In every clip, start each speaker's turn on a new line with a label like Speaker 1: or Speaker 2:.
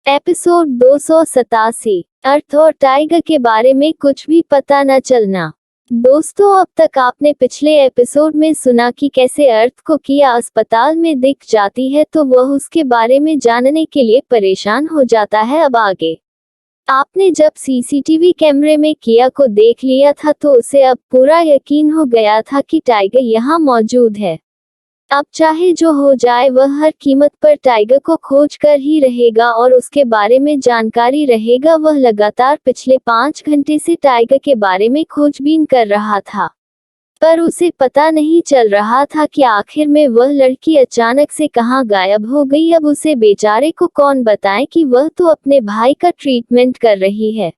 Speaker 1: Episode 287। अर्थ और tiger के बारे में कुछ भी पता न चलना। दोस्तों, अब तक आपने पिछले एपिसोड में सुना कि कैसे अर्थ को किया अस्पताल में दिख जाती है तो वह उसके बारे में जानने के लिए परेशान हो जाता है। अब आगे आपने जब सीसीटीवी कैमरे में किया को देख लिया था तो उसे अब पूरा यकीन हो गया था कि टाइगर यहाँ मौजूद है। अब चाहे जो हो जाए वह हर कीमत पर टाइगर को खोज कर ही रहेगा और उसके बारे में जानकारी रहेगा। वह लगातार पिछले 5 घंटे से टाइगर के बारे में खोजबीन कर रहा था, पर उसे पता नहीं चल रहा था कि आखिर में वह लड़की अचानक से कहां गायब हो गई। अब उसे बेचारे को कौन बताए कि वह तो अपने भाई का ट्रीटमेंट कर रही है।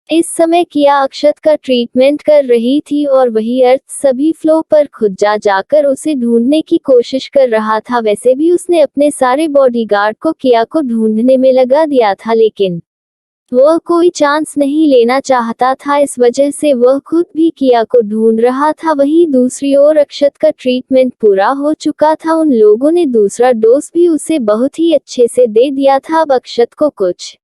Speaker 1: इस समय किया अक्षत का ट्रीटमेंट कर रही थी और वही अर्थ सभी फ्लो पर खुद जाकर उसे ढूंढने की कोशिश कर रहा था। वैसे भी उसने अपने सारे बॉडीगार्ड को किया को ढूंढने में लगा दिया था, लेकिन वह कोई चांस नहीं लेना चाहता था। इस वजह से वह खुद भी किया को ढूंढ रहा था। वहीं दूसरी ओर अक्षत का ट्रीटमेंट पूरा हो चुका था। उन लोगों ने दूसरा डोज भी उसे बहुत ही अच्छे से दे दिया था। अब अक्षत को कुछ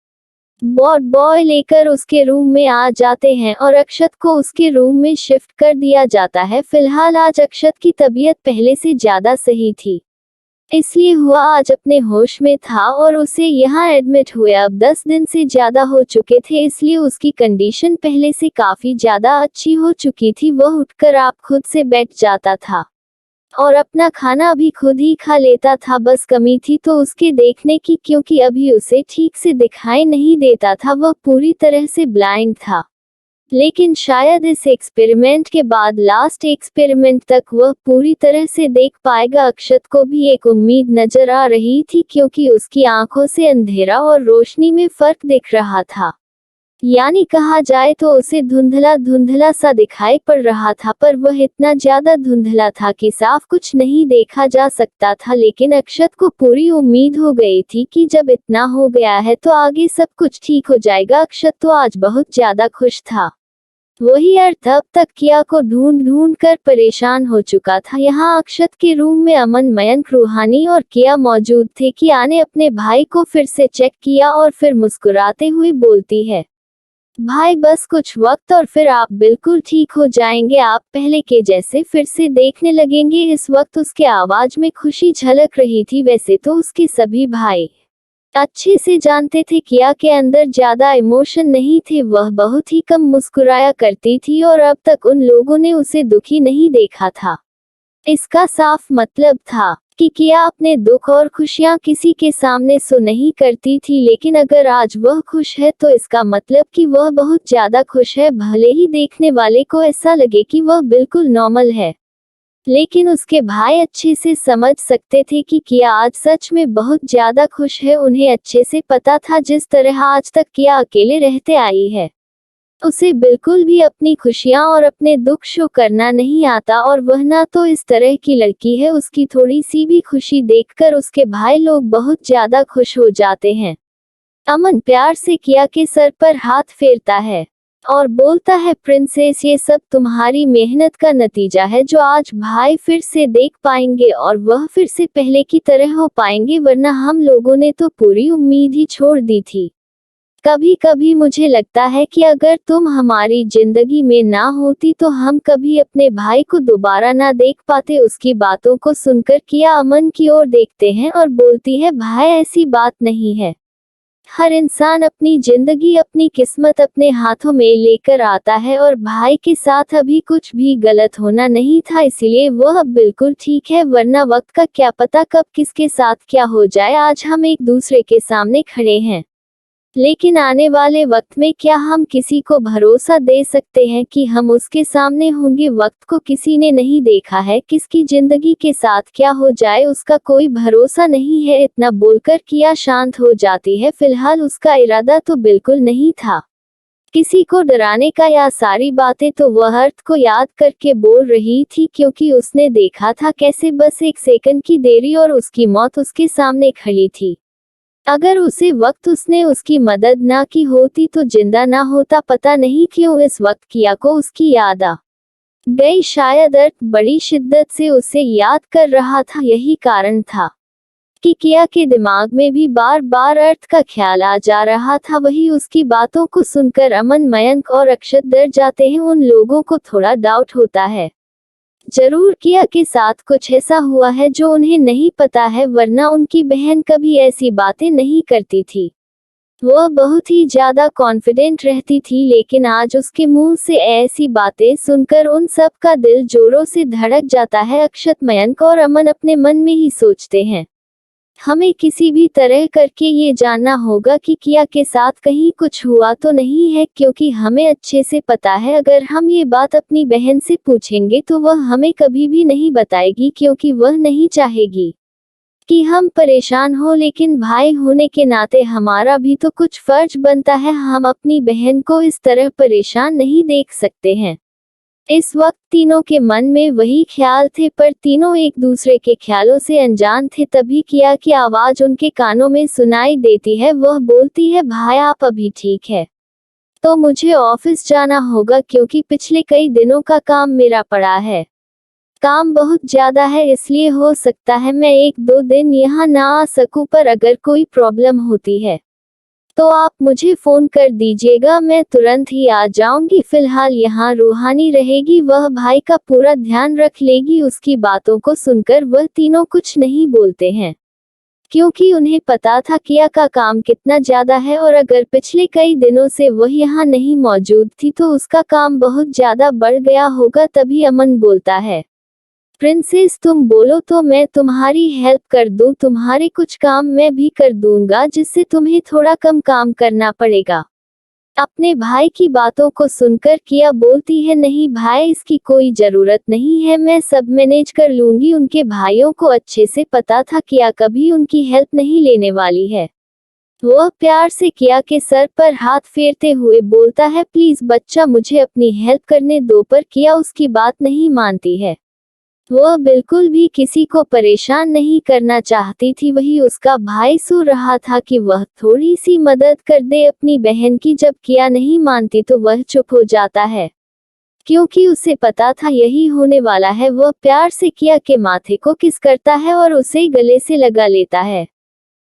Speaker 1: बॉड बॉय लेकर उसके रूम में आ जाते हैं और अक्षत को उसके रूम में शिफ्ट कर दिया जाता है। फिलहाल आज अक्षत की तबीयत पहले से ज्यादा सही थी, इसलिए हुआ आज अपने होश में था और उसे यहाँ एडमिट हुए अब 10 दिन से ज्यादा हो चुके थे, इसलिए उसकी कंडीशन पहले से काफी ज्यादा अच्छी हो चुकी थी। वह उठकर आप खुद से बैठ जाता था और अपना खाना भी खुद ही खा लेता था। बस कमी थी तो उसके देखने की, क्योंकि अभी उसे ठीक से दिखाई नहीं देता था। वह पूरी तरह से ब्लाइंड था, लेकिन शायद इस एक्सपेरिमेंट के बाद लास्ट एक्सपेरिमेंट तक वह पूरी तरह से देख पाएगा। अक्षत को भी एक उम्मीद नजर आ रही थी, क्योंकि उसकी आंखों से अंधेरा और रोशनी में फर्क दिख रहा था। यानी कहा जाए तो उसे धुंधला धुंधला सा दिखाई पड़ रहा था, पर वह इतना ज्यादा धुंधला था कि साफ कुछ नहीं देखा जा सकता था। लेकिन अक्षत को पूरी उम्मीद हो गई थी कि जब इतना हो गया है तो आगे सब कुछ ठीक हो जाएगा। अक्षत तो आज बहुत ज्यादा खुश था। वही अर्थ अब तक किया को ढूंढ ढूंढ कर परेशान हो चुका था। यहाँ अक्षत के रूम में अमन, मयंक, रूहानी और किया मौजूद थे। किया ने अपने भाई को फिर से चेक किया और फिर मुस्कुराते हुए बोलती है, भाई बस कुछ वक्त और फिर आप बिल्कुल ठीक हो जाएंगे, आप पहले के जैसे फिर से देखने लगेंगे। इस वक्त उसके आवाज में खुशी झलक रही थी। वैसे तो उसके सभी भाई अच्छे से जानते थे किया के अंदर ज्यादा इमोशन नहीं थे, वह बहुत ही कम मुस्कुराया करती थी और अब तक उन लोगों ने उसे दुखी नहीं देखा था। इसका साफ मतलब था कि किया अपने दुख और खुशियां किसी के सामने सो नहीं करती थी, लेकिन अगर आज वह खुश है तो इसका मतलब कि वह बहुत ज्यादा खुश है। भले ही देखने वाले को ऐसा लगे कि वह बिल्कुल नॉर्मल है, लेकिन उसके भाई अच्छे से समझ सकते थे कि किया आज सच में बहुत ज्यादा खुश है। उन्हें अच्छे से पता था जिस तरह आज तक किया अकेले रहते आई है, उसे बिल्कुल भी अपनी खुशियां और अपने दुख शो करना नहीं आता, और वह ना तो इस तरह की लड़की है। उसकी थोड़ी सी भी खुशी देखकर उसके भाई लोग बहुत ज्यादा खुश हो जाते हैं। अमन प्यार से किया के सर पर हाथ फेरता है और बोलता है, प्रिंसेस, ये सब तुम्हारी मेहनत का नतीजा है जो आज भाई फिर से देख पाएंगे और वह फिर से पहले की तरह हो पाएंगे, वरना हम लोगों ने तो पूरी उम्मीद ही छोड़ दी थी। कभी कभी मुझे लगता है कि अगर तुम हमारी जिंदगी में ना होती तो हम कभी अपने भाई को दोबारा ना देख पाते। उसकी बातों को सुनकर किया अमन की ओर देखते हैं और बोलती है, भाई ऐसी बात नहीं है। हर इंसान अपनी जिंदगी, अपनी किस्मत अपने हाथों में लेकर आता है और भाई के साथ अभी कुछ भी गलत होना नहीं था, इसीलिए वह अब बिल्कुल ठीक है, वरना वक्त का क्या पता कब किसके साथ क्या हो जाए। आज हम एक दूसरे के सामने खड़े हैं, लेकिन आने वाले वक्त में क्या हम किसी को भरोसा दे सकते हैं कि हम उसके सामने होंगे? वक्त को किसी ने नहीं देखा है, किसकी जिंदगी के साथ क्या हो जाए उसका कोई भरोसा नहीं है। इतना बोलकर किया शांत हो जाती है। फिलहाल उसका इरादा तो बिल्कुल नहीं था किसी को डराने का या सारी बातें तो वह अर्थ को याद करके बोल रही थी, क्योंकि उसने देखा था कैसे बस एक सेकंड की देरी और उसकी मौत उसके सामने खड़ी थी। अगर उसी वक्त उसने उसकी मदद ना की होती तो जिंदा ना होता। पता नहीं क्यों इस वक्त किया को उसकी याद आ गई। शायद अर्थ बड़ी शिद्दत से उसे याद कर रहा था, यही कारण था। कि किया के दिमाग में भी बार बार अर्थ का ख्याल आ जा रहा था। वही उसकी बातों को सुनकर अमन, मयंक और अक्षत डर जाते हैं। उन लोगों को थोड़ा डाउट होता है, जरूर किया के साथ कुछ ऐसा हुआ है जो उन्हें नहीं पता है, वरना उनकी बहन कभी ऐसी बातें नहीं करती थी। वह बहुत ही ज्यादा कॉन्फिडेंट रहती थी, लेकिन आज उसके मुंह से ऐसी बातें सुनकर उन सब का दिल जोरों से धड़क जाता है। अक्षत, मयंक और अमन अपने मन में ही सोचते हैं, हमें किसी भी तरह करके ये जानना होगा कि किया के साथ कहीं कुछ हुआ तो नहीं है, क्योंकि हमें अच्छे से पता है अगर हम ये बात अपनी बहन से पूछेंगे तो वह हमें कभी भी नहीं बताएगी, क्योंकि वह नहीं चाहेगी कि हम परेशान हो। लेकिन भाई होने के नाते हमारा भी तो कुछ फर्ज बनता है, हम अपनी बहन को इस तरह परेशान नहीं देख सकते हैं। इस वक्त तीनों के मन में वही ख्याल थे, पर तीनों एक दूसरे के ख्यालों से अनजान थे। तभी किया की आवाज उनके कानों में सुनाई देती है। वह बोलती है, भाई आप अभी ठीक है? तो मुझे ऑफिस जाना होगा, क्योंकि पिछले कई दिनों का काम मेरा पड़ा है। काम बहुत ज्यादा है, इसलिए हो सकता है मैं 1-2 दिन यहाँ ना आ सकूं, पर अगर कोई प्रॉब्लम होती है तो आप मुझे फोन कर दीजिएगा, मैं तुरंत ही आ जाऊंगी। फिलहाल यहाँ रूहानी रहेगी, वह भाई का पूरा ध्यान रख लेगी। उसकी बातों को सुनकर वह तीनों कुछ नहीं बोलते हैं, क्योंकि उन्हें पता था किया का काम कितना ज्यादा है, और अगर पिछले कई दिनों से वह यहाँ नहीं मौजूद थी तो उसका काम बहुत ज्यादा बढ़ गया होगा। तभी अमन बोलता है, प्रिंसेस तुम बोलो तो मैं तुम्हारी हेल्प कर दूं, तुम्हारे कुछ काम मैं भी कर दूंगा, जिससे तुम्हें थोड़ा कम काम करना पड़ेगा। अपने भाई की बातों को सुनकर किया बोलती है, नहीं भाई, इसकी कोई जरूरत नहीं है, मैं सब मैनेज कर लूंगी। उनके भाइयों को अच्छे से पता था किया कभी उनकी हेल्प नहीं लेने वाली है। वह प्यार से किया के सर पर हाथ फेरते हुए बोलता है, प्लीज बच्चा मुझे अपनी हेल्प करने दो, पर किया उसकी बात नहीं मानती है। वह बिल्कुल भी किसी को परेशान नहीं करना चाहती थी। वही उसका भाई सो रहा था कि वह थोड़ी सी मदद कर दे अपनी बहन की। जब किया नहीं मानती तो वह चुप हो जाता है, क्योंकि उसे पता था यही होने वाला है। वह प्यार से किया के माथे को किस करता है और उसे गले से लगा लेता है।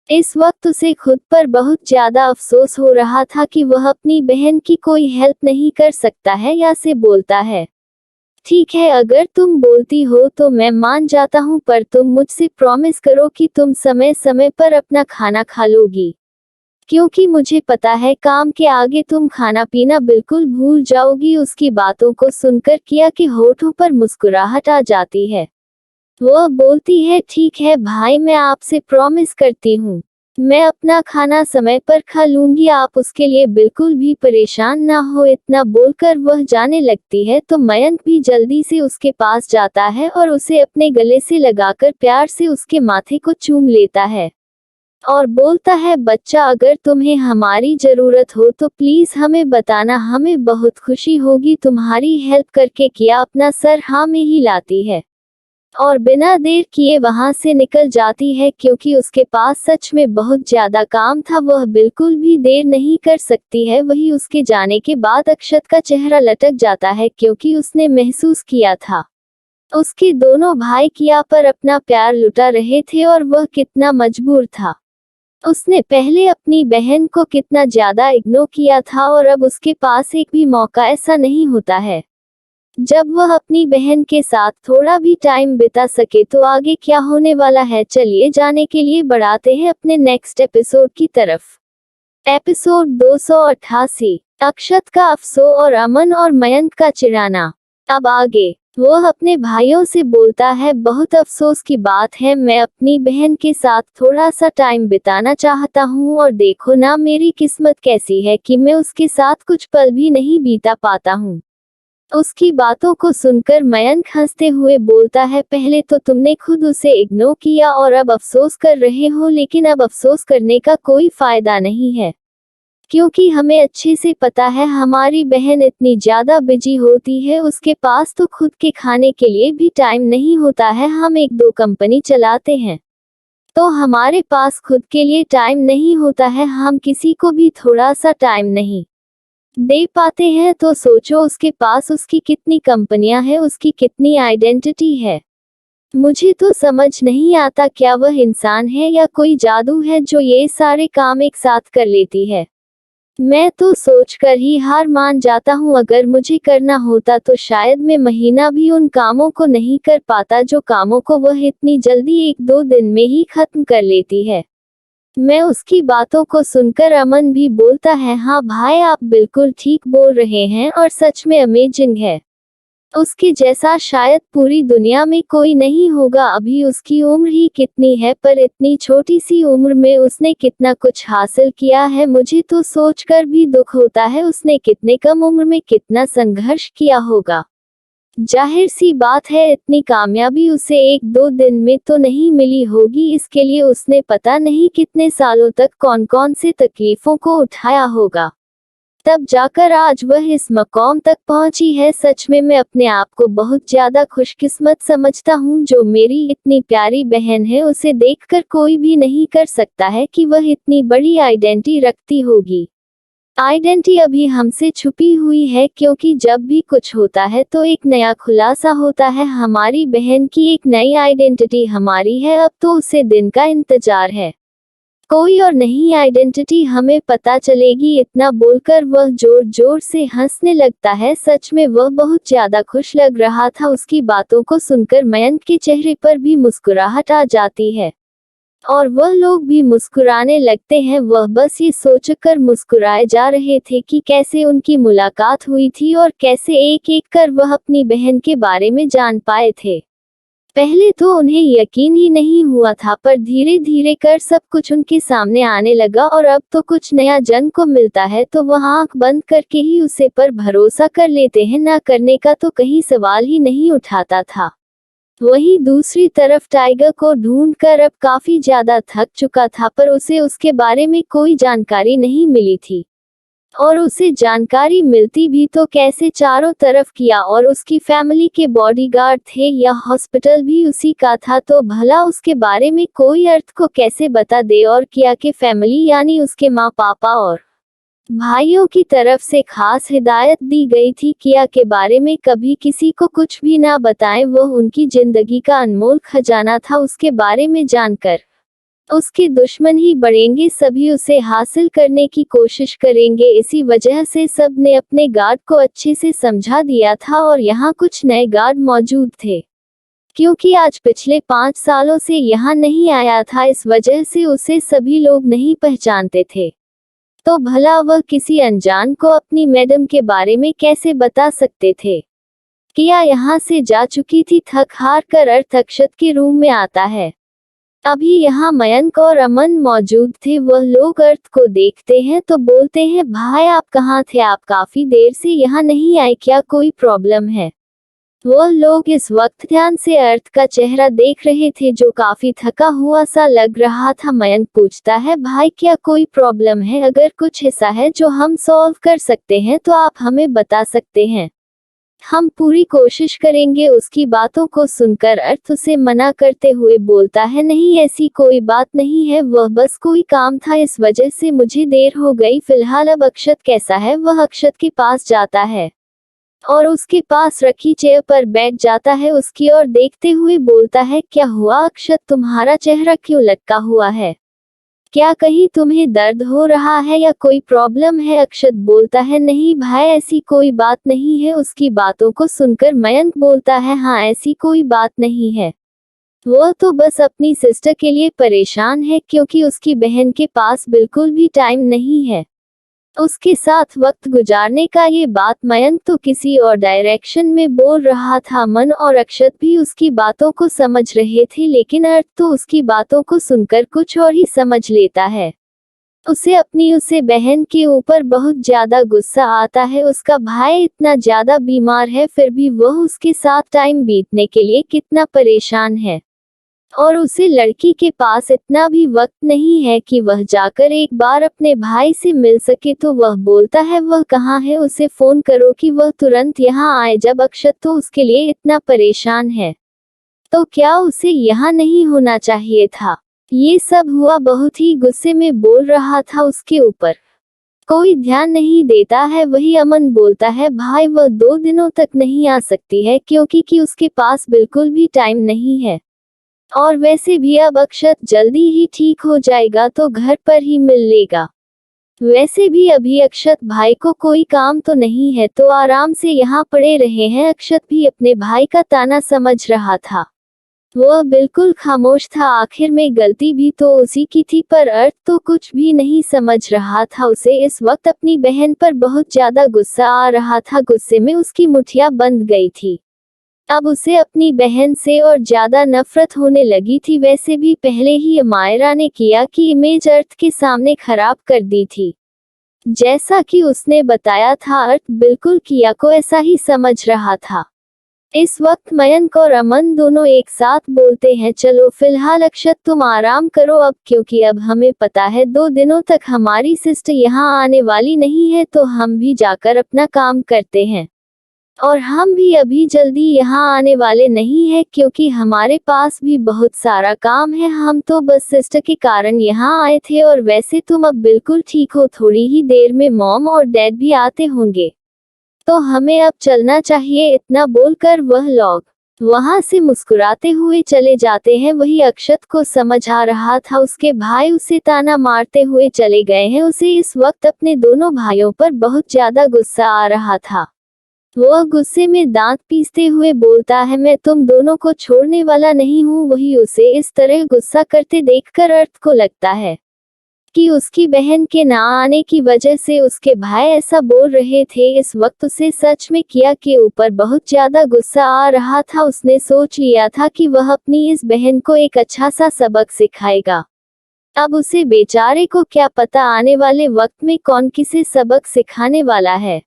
Speaker 1: इस वक्त उसे खुद पर बहुत ज्यादा अफसोस हो रहा था कि वह अपनी बहन की कोई हेल्प नहीं कर सकता है। या से बोलता है, ठीक है, अगर तुम बोलती हो तो मैं मान जाता हूँ, पर तुम मुझसे प्रॉमिस करो कि तुम समय समय पर अपना खाना खा लोगी, क्योंकि मुझे पता है काम के आगे तुम खाना पीना बिल्कुल भूल जाओगी। उसकी बातों को सुनकर किया के होठों पर मुस्कुराहट आ जाती है। वह बोलती है, ठीक है भाई, मैं आपसे प्रॉमिस करती हूँ, मैं अपना खाना समय पर खा लूंगी, आप उसके लिए बिल्कुल भी परेशान ना हो। इतना बोलकर वह जाने लगती है तो मयंक भी जल्दी से उसके पास जाता है और उसे अपने गले से लगाकर प्यार से उसके माथे को चूम लेता है और बोलता है, बच्चा अगर तुम्हें हमारी जरूरत हो तो प्लीज हमें बताना, हमें बहुत खुशी होगी तुम्हारी हेल्प करके। किया अपना सर हाँ में ही लाती है और बिना देर किए वहां से निकल जाती है, क्योंकि उसके पास सच में बहुत ज्यादा काम था। वह बिल्कुल भी देर नहीं कर सकती है। वही उसके जाने के बाद अक्षत का चेहरा लटक जाता है, क्योंकि उसने महसूस किया था उसके दोनों भाई किया पर अपना प्यार लुटा रहे थे और वह कितना मजबूर था। उसने पहले अपनी बहन को कितना ज्यादा इग्नोर किया था, और अब उसके पास एक भी मौका ऐसा नहीं होता है जब वह अपनी बहन के साथ थोड़ा भी टाइम बिता सके। तो आगे क्या होने वाला है, चलिए जाने के लिए बढ़ाते हैं अपने नेक्स्ट एपिसोड की तरफ। एपिसोड 288, अक्षत का अफसोस और अमन और मयंक का चिढ़ाना। अब आगे वह अपने भाइयों से बोलता है, बहुत अफसोस की बात है, मैं अपनी बहन के साथ थोड़ा सा टाइम बिताना चाहता हूँ, और देखो ना मेरी किस्मत कैसी है कि मैं उसके साथ कुछ पल भी नहीं बिता पाता हूँ। उसकी बातों को सुनकर मयंक हंसते हुए बोलता है, पहले तो तुमने खुद उसे इग्नोर किया और अब अफसोस कर रहे हो, लेकिन अब अफसोस करने का कोई फायदा नहीं है, क्योंकि हमें अच्छे से पता है हमारी बहन इतनी ज्यादा बिजी होती है, उसके पास तो खुद के खाने के लिए भी टाइम नहीं होता है। हम 1-2 कंपनी चलाते हैं तो हमारे पास खुद के लिए टाइम नहीं होता है, हम किसी को भी थोड़ा सा टाइम नहीं दे पाते हैं। तो सोचो उसके पास उसकी कितनी कंपनियां हैं, उसकी कितनी आइडेंटिटी है। मुझे तो समझ नहीं आता क्या वह इंसान है या कोई जादू है जो ये सारे काम एक साथ कर लेती है। मैं तो सोचकर ही हार मान जाता हूँ, अगर मुझे करना होता तो शायद मैं महीना भी उन कामों को नहीं कर पाता जो कामों को वह इतनी जल्दी 1-2 दिन में ही खत्म कर लेती है। मैं उसकी बातों को सुनकर अमन भी बोलता है, हाँ भाई आप बिल्कुल ठीक बोल रहे हैं और सच में अमेजिंग है। उसके जैसा शायद पूरी दुनिया में कोई नहीं होगा। अभी उसकी उम्र ही कितनी है, पर इतनी छोटी सी उम्र में उसने कितना कुछ हासिल किया है। मुझे तो सोचकर भी दुख होता है उसने कितने कम उम्र में कितना संघर्ष किया होगा। जाहिर सी बात है इतनी कामयाबी उसे 1-2 दिन में तो नहीं मिली होगी, इसके लिए उसने पता नहीं कितने सालों तक कौन कौन से तकलीफों को उठाया होगा, तब जाकर आज वह इस मकाम तक पहुंची है। सच में मैं अपने आप को बहुत ज्यादा खुशकिस्मत समझता हूँ जो मेरी इतनी प्यारी बहन है। उसे देखकर कोई भी नहीं कर सकता है कि वह इतनी बड़ी आइडेंटिटी रखती होगी। आइडेंटिटी अभी हमसे छुपी हुई है, क्योंकि जब भी कुछ होता है तो एक नया खुलासा होता है। हमारी बहन की एक नई आइडेंटिटी हमारी है, अब तो उसे दिन का इंतजार है। कोई और नई आइडेंटिटी हमें पता चलेगी। इतना बोलकर वह जोर जोर से हंसने लगता है। सच में वह बहुत ज्यादा खुश लग रहा था। उसकी बातों को सुनकर मयंक के चेहरे पर भी मुस्कुराहट आ जाती है और वह लोग भी मुस्कुराने लगते हैं। वह बस ये सोचकर मुस्कुराए जा रहे थे कि कैसे उनकी मुलाकात हुई थी और कैसे एक एक कर वह अपनी बहन के बारे में जान पाए थे। पहले तो उन्हें यकीन ही नहीं हुआ था, पर धीरे धीरे कर सब कुछ उनके सामने आने लगा और अब तो कुछ नया जन को मिलता है तो वह आंख बंद करके ही उसे पर भरोसा कर लेते हैं। ना करने का तो कहीं सवाल ही नहीं उठाता था। वहीं दूसरी तरफ टाइगर को ढूंढकर अब काफी ज्यादा थक चुका था, पर उसे उसके बारे में कोई जानकारी नहीं मिली थी और उसे जानकारी मिलती भी तो कैसे, चारों तरफ किया और उसकी फैमिली के बॉडीगार्ड थे या हॉस्पिटल भी उसी का था, तो भला उसके बारे में कोई अर्थ को कैसे बता दे। और किया के फैमिली यानी उसके माँ पापा और भाइयों की तरफ से खास हिदायत दी गई थी किया के बारे में कभी किसी को कुछ भी ना बताएं। वह उनकी जिंदगी का अनमोल खजाना था। उसके बारे में जानकर उसके दुश्मन ही बढ़ेंगे, सभी उसे हासिल करने की कोशिश करेंगे। इसी वजह से सब ने अपने गार्ड को अच्छे से समझा दिया था और यहाँ कुछ नए गार्ड मौजूद थे, क्योंकि आज पिछले 5 सालों से यहाँ नहीं आया था, इस वजह से उसे सभी लोग नहीं पहचानते थे। तो भला वह किसी अनजान को अपनी मैडम के बारे में कैसे बता सकते थे। किया यहाँ से जा चुकी थी थक हार कर। अर्थ अक्षत के रूम में आता है। अभी यहाँ मयंक और अमन मौजूद थे। वह लोग अर्थ को देखते हैं तो बोलते हैं, भाई आप कहाँ थे, आप काफी देर से यहाँ नहीं आए, क्या कोई प्रॉब्लम है। वह लोग इस वक्त ध्यान से अर्थ का चेहरा देख रहे थे जो काफी थका हुआ सा लग रहा था। मयंक पूछता है, भाई क्या कोई प्रॉब्लम है, अगर कुछ ऐसा है जो हम सॉल्व कर सकते हैं तो आप हमें बता सकते हैं, हम पूरी कोशिश करेंगे। उसकी बातों को सुनकर अर्थ उसे मना करते हुए बोलता है, नहीं ऐसी कोई बात नहीं है, वह बस कोई काम था, इस वजह से मुझे देर हो गई। फिलहाल अब अक्षत कैसा है। वह अक्षत के पास जाता है और उसके पास रखी चेयर पर बैठ जाता है। उसकी ओर देखते हुए बोलता है, क्या हुआ अक्षत, तुम्हारा चेहरा क्यों लटका हुआ है, क्या कहीं तुम्हें दर्द हो रहा है या कोई प्रॉब्लम है। अक्षत बोलता है, नहीं भाई ऐसी कोई बात नहीं है। उसकी बातों को सुनकर मयंक बोलता है, हाँ ऐसी कोई बात नहीं है, वो तो बस अपनी सिस्टर के लिए परेशान है, क्योंकि उसकी बहन के पास बिल्कुल भी टाइम नहीं है उसके साथ वक्त गुजारने का। ये बात मयंक तो किसी और डायरेक्शन में बोल रहा था। मन और अक्षत भी उसकी बातों को समझ रहे थे, लेकिन अर्थ तो उसकी बातों को सुनकर कुछ और ही समझ लेता है। उसे बहन के ऊपर बहुत ज्यादा गुस्सा आता है। उसका भाई इतना ज्यादा बीमार है, फिर भी वह उसके साथ टाइम बीतने के लिए कितना परेशान है और उसे लड़की के पास इतना भी वक्त नहीं है कि वह जाकर एक बार अपने भाई से मिल सके। तो वह बोलता है, वह कहाँ है, उसे फोन करो कि वह तुरंत यहाँ आए। जब अक्षत तो उसके लिए इतना परेशान है तो क्या उसे यहाँ नहीं होना चाहिए था। ये सब हुआ बहुत ही गुस्से में बोल रहा था उसके ऊपर। कोई ध्यान नहीं देता है। वही अमन बोलता है, भाई वह 2 दिनों तक नहीं आ सकती है क्योंकि उसके पास बिल्कुल भी टाइम नहीं है। और वैसे भी अब अक्षत जल्दी ही ठीक हो जाएगा तो घर पर ही मिल लेगा। वैसे भी अभी अक्षत भाई को कोई काम तो नहीं है तो आराम से यहाँ पड़े रहे हैं। अक्षत भी अपने भाई का ताना समझ रहा था। वह बिल्कुल खामोश था। आखिर में गलती भी तो उसी की थी पर अर्थ तो कुछ भी नहीं समझ रहा था। उसे इस वक्त अपनी बहन पर बहुत ज्यादा गुस्सा आ रहा था। गुस्से में उसकी मुठ्ठियां बंध गई थी। अब उसे अपनी बहन से और ज्यादा नफरत होने लगी थी। वैसे भी पहले ही अमायरा ने किया कि इमेज अर्थ के सामने खराब कर दी थी। जैसा कि उसने बताया था, अर्थ बिल्कुल किया को ऐसा ही समझ रहा था। इस वक्त मयंक और अमन दोनों एक साथ बोलते हैं, चलो फिलहाल अक्षत तुम आराम करो अब, क्योंकि अब हमें पता है 2 दिनों तक हमारी सिस्टर यहाँ आने वाली नहीं है तो हम भी जाकर अपना काम करते हैं। और हम भी अभी जल्दी यहाँ आने वाले नहीं है क्योंकि हमारे पास भी बहुत सारा काम है। हम तो बस सिस्टर के कारण यहाँ आए थे और वैसे तुम अब बिल्कुल ठीक हो। थोड़ी ही देर में मॉम और डैड भी आते होंगे तो हमें अब चलना चाहिए। इतना बोलकर वह लोग वहां से मुस्कुराते हुए चले जाते हैं। वही अक्षत को समझ आ रहा था उसके भाई उसे ताना मारते हुए चले गए हैं। उसे इस वक्त अपने दोनों भाइयों पर बहुत ज्यादा गुस्सा आ रहा था। वह गुस्से में दांत पीसते हुए बोलता है, मैं तुम दोनों को छोड़ने वाला नहीं हूँ। वही उसे इस तरह गुस्सा करते देखकर अर्थ को लगता है कि उसकी बहन के ना आने की वजह से उसके भाई ऐसा बोल रहे थे। इस वक्त उसे सच में किया के ऊपर बहुत ज्यादा गुस्सा आ रहा था। उसने सोच लिया था कि वह अपनी इस बहन को एक अच्छा सा सबक सिखाएगा। अब उसे बेचारे को क्या पता आने वाले वक्त में कौन किसे सबक सिखाने वाला है।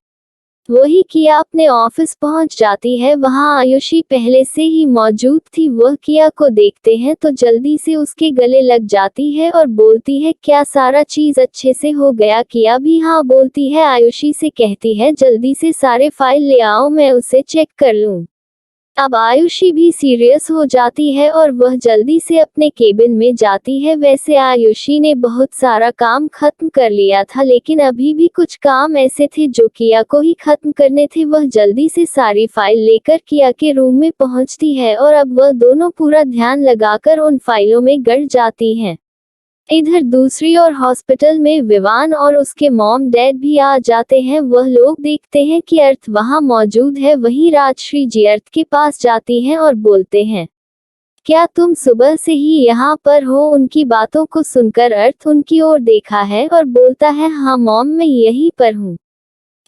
Speaker 1: वही किया अपने ऑफिस पहुंच जाती है। वहां आयुषी पहले से ही मौजूद थी। वह किया को देखते हैं तो जल्दी से उसके गले लग जाती है और बोलती है, क्या सारा चीज अच्छे से हो गया? किया भी हाँ बोलती है। आयुषी से कहती है, जल्दी से सारे फाइल ले आओ, मैं उसे चेक कर लूं। अब आयुषी भी सीरियस हो जाती है और वह जल्दी से अपने केबिन में जाती है। वैसे आयुषी ने बहुत सारा काम खत्म कर लिया था लेकिन अभी भी कुछ काम ऐसे थे जो किया को ही खत्म करने थे। वह जल्दी से सारी फाइल लेकर किया के रूम में पहुंचती है और अब वह दोनों पूरा ध्यान लगाकर उन फाइलों में गड़ जाती हैं। इधर दूसरी ओर हॉस्पिटल में विवान और उसके मॉम डैड भी आ जाते हैं। वह लोग देखते हैं कि अर्थ वहां मौजूद है। वहीं राजश्री जी अर्थ के पास जाती हैं और बोलते हैं, क्या तुम सुबह से ही यहाँ पर हो? उनकी बातों को सुनकर अर्थ उनकी ओर देखा है और बोलता है, हाँ मॉम मैं यहीं पर हूँ।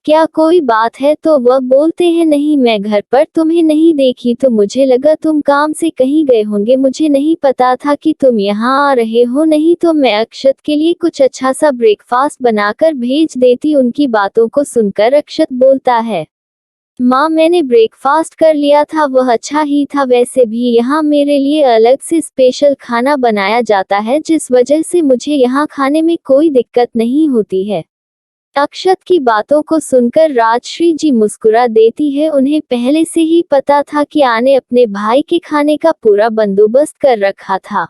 Speaker 1: क्या कोई बात है? तो वह बोलते हैं, नहीं मैं घर पर तुम्हें नहीं देखी तो मुझे लगा तुम काम से कहीं गए होंगे। मुझे नहीं पता था कि तुम यहाँ आ रहे हो, नहीं तो मैं अक्षत के लिए कुछ अच्छा सा ब्रेकफास्ट बनाकर भेज देती। उनकी बातों को सुनकर अक्षत बोलता है, माँ मैंने ब्रेकफास्ट कर लिया था, वह अच्छा ही था। वैसे भी यहाँ मेरे लिए अलग से स्पेशल खाना बनाया जाता है जिस वजह से मुझे यहाँ खाने में कोई दिक्कत नहीं होती है। अक्षत की बातों को सुनकर राजश्री जी मुस्कुरा देती है। उन्हें पहले से ही पता था कि आने अपने भाई के खाने का पूरा बंदोबस्त कर रखा था।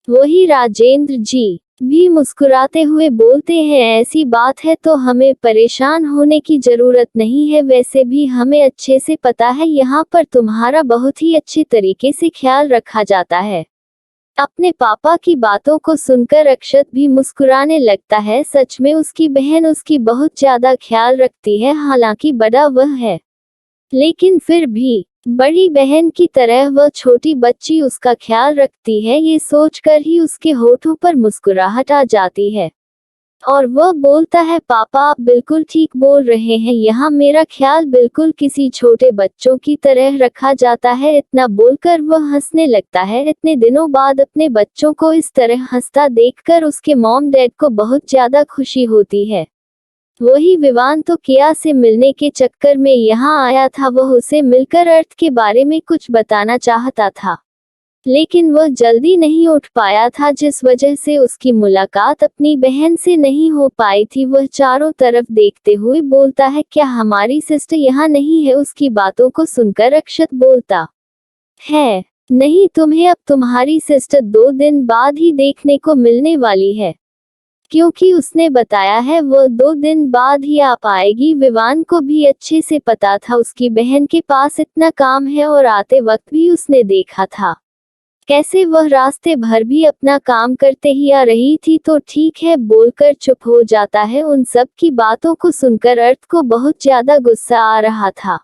Speaker 1: वही राजेंद्र जी भी मुस्कुराते हुए बोलते हैं, ऐसी बात है तो हमें परेशान होने की जरूरत नहीं है। वैसे भी हमें अच्छे से पता है यहाँ पर तुम्हारा बहुत ही अच्छे तरीके से ख्याल रखा जाता है। अपने पापा की बातों को सुनकर अक्षत भी मुस्कुराने लगता है। सच में उसकी बहन उसकी बहुत ज्यादा ख्याल रखती है। हालांकि बड़ा वह है लेकिन फिर भी बड़ी बहन की तरह वह छोटी बच्ची उसका ख्याल रखती है। ये सोचकर ही उसके होठों पर मुस्कुराहट आ जाती है और वह बोलता है, पापा आप बिल्कुल ठीक बोल रहे हैं, यहाँ मेरा ख्याल बिल्कुल किसी छोटे बच्चों की तरह रखा जाता है। इतना बोलकर वह हंसने लगता है। इतने दिनों बाद अपने बच्चों को इस तरह हंसता देखकर उसके मॉम डैड को बहुत ज्यादा खुशी होती है। वही विवान तो किया से मिलने के चक्कर में यहाँ आया था। वह उसे मिलकर अर्थ के बारे में कुछ बताना चाहता था लेकिन वह जल्दी नहीं उठ पाया था जिस वजह से उसकी मुलाकात अपनी बहन से नहीं हो पाई थी। वह चारों तरफ देखते हुए बोलता है, क्या हमारी सिस्टर यहाँ नहीं है? उसकी बातों को सुनकर अक्षत बोलता है, नहीं तुम्हें अब तुम्हारी सिस्टर 2 दिन बाद ही देखने को मिलने वाली है। क्योंकि उसने बताया है वह 2 दिन बाद ही आ पाएगी। विवान को भी अच्छे से पता था उसकी बहन के पास इतना काम है और आते वक्त भी उसने देखा था कैसे वह रास्ते भर भी अपना काम करते ही आ रही थी। तो ठीक है बोलकर चुप हो जाता है। उन सब की बातों को सुनकर अर्थ को बहुत ज्यादा गुस्सा आ रहा था।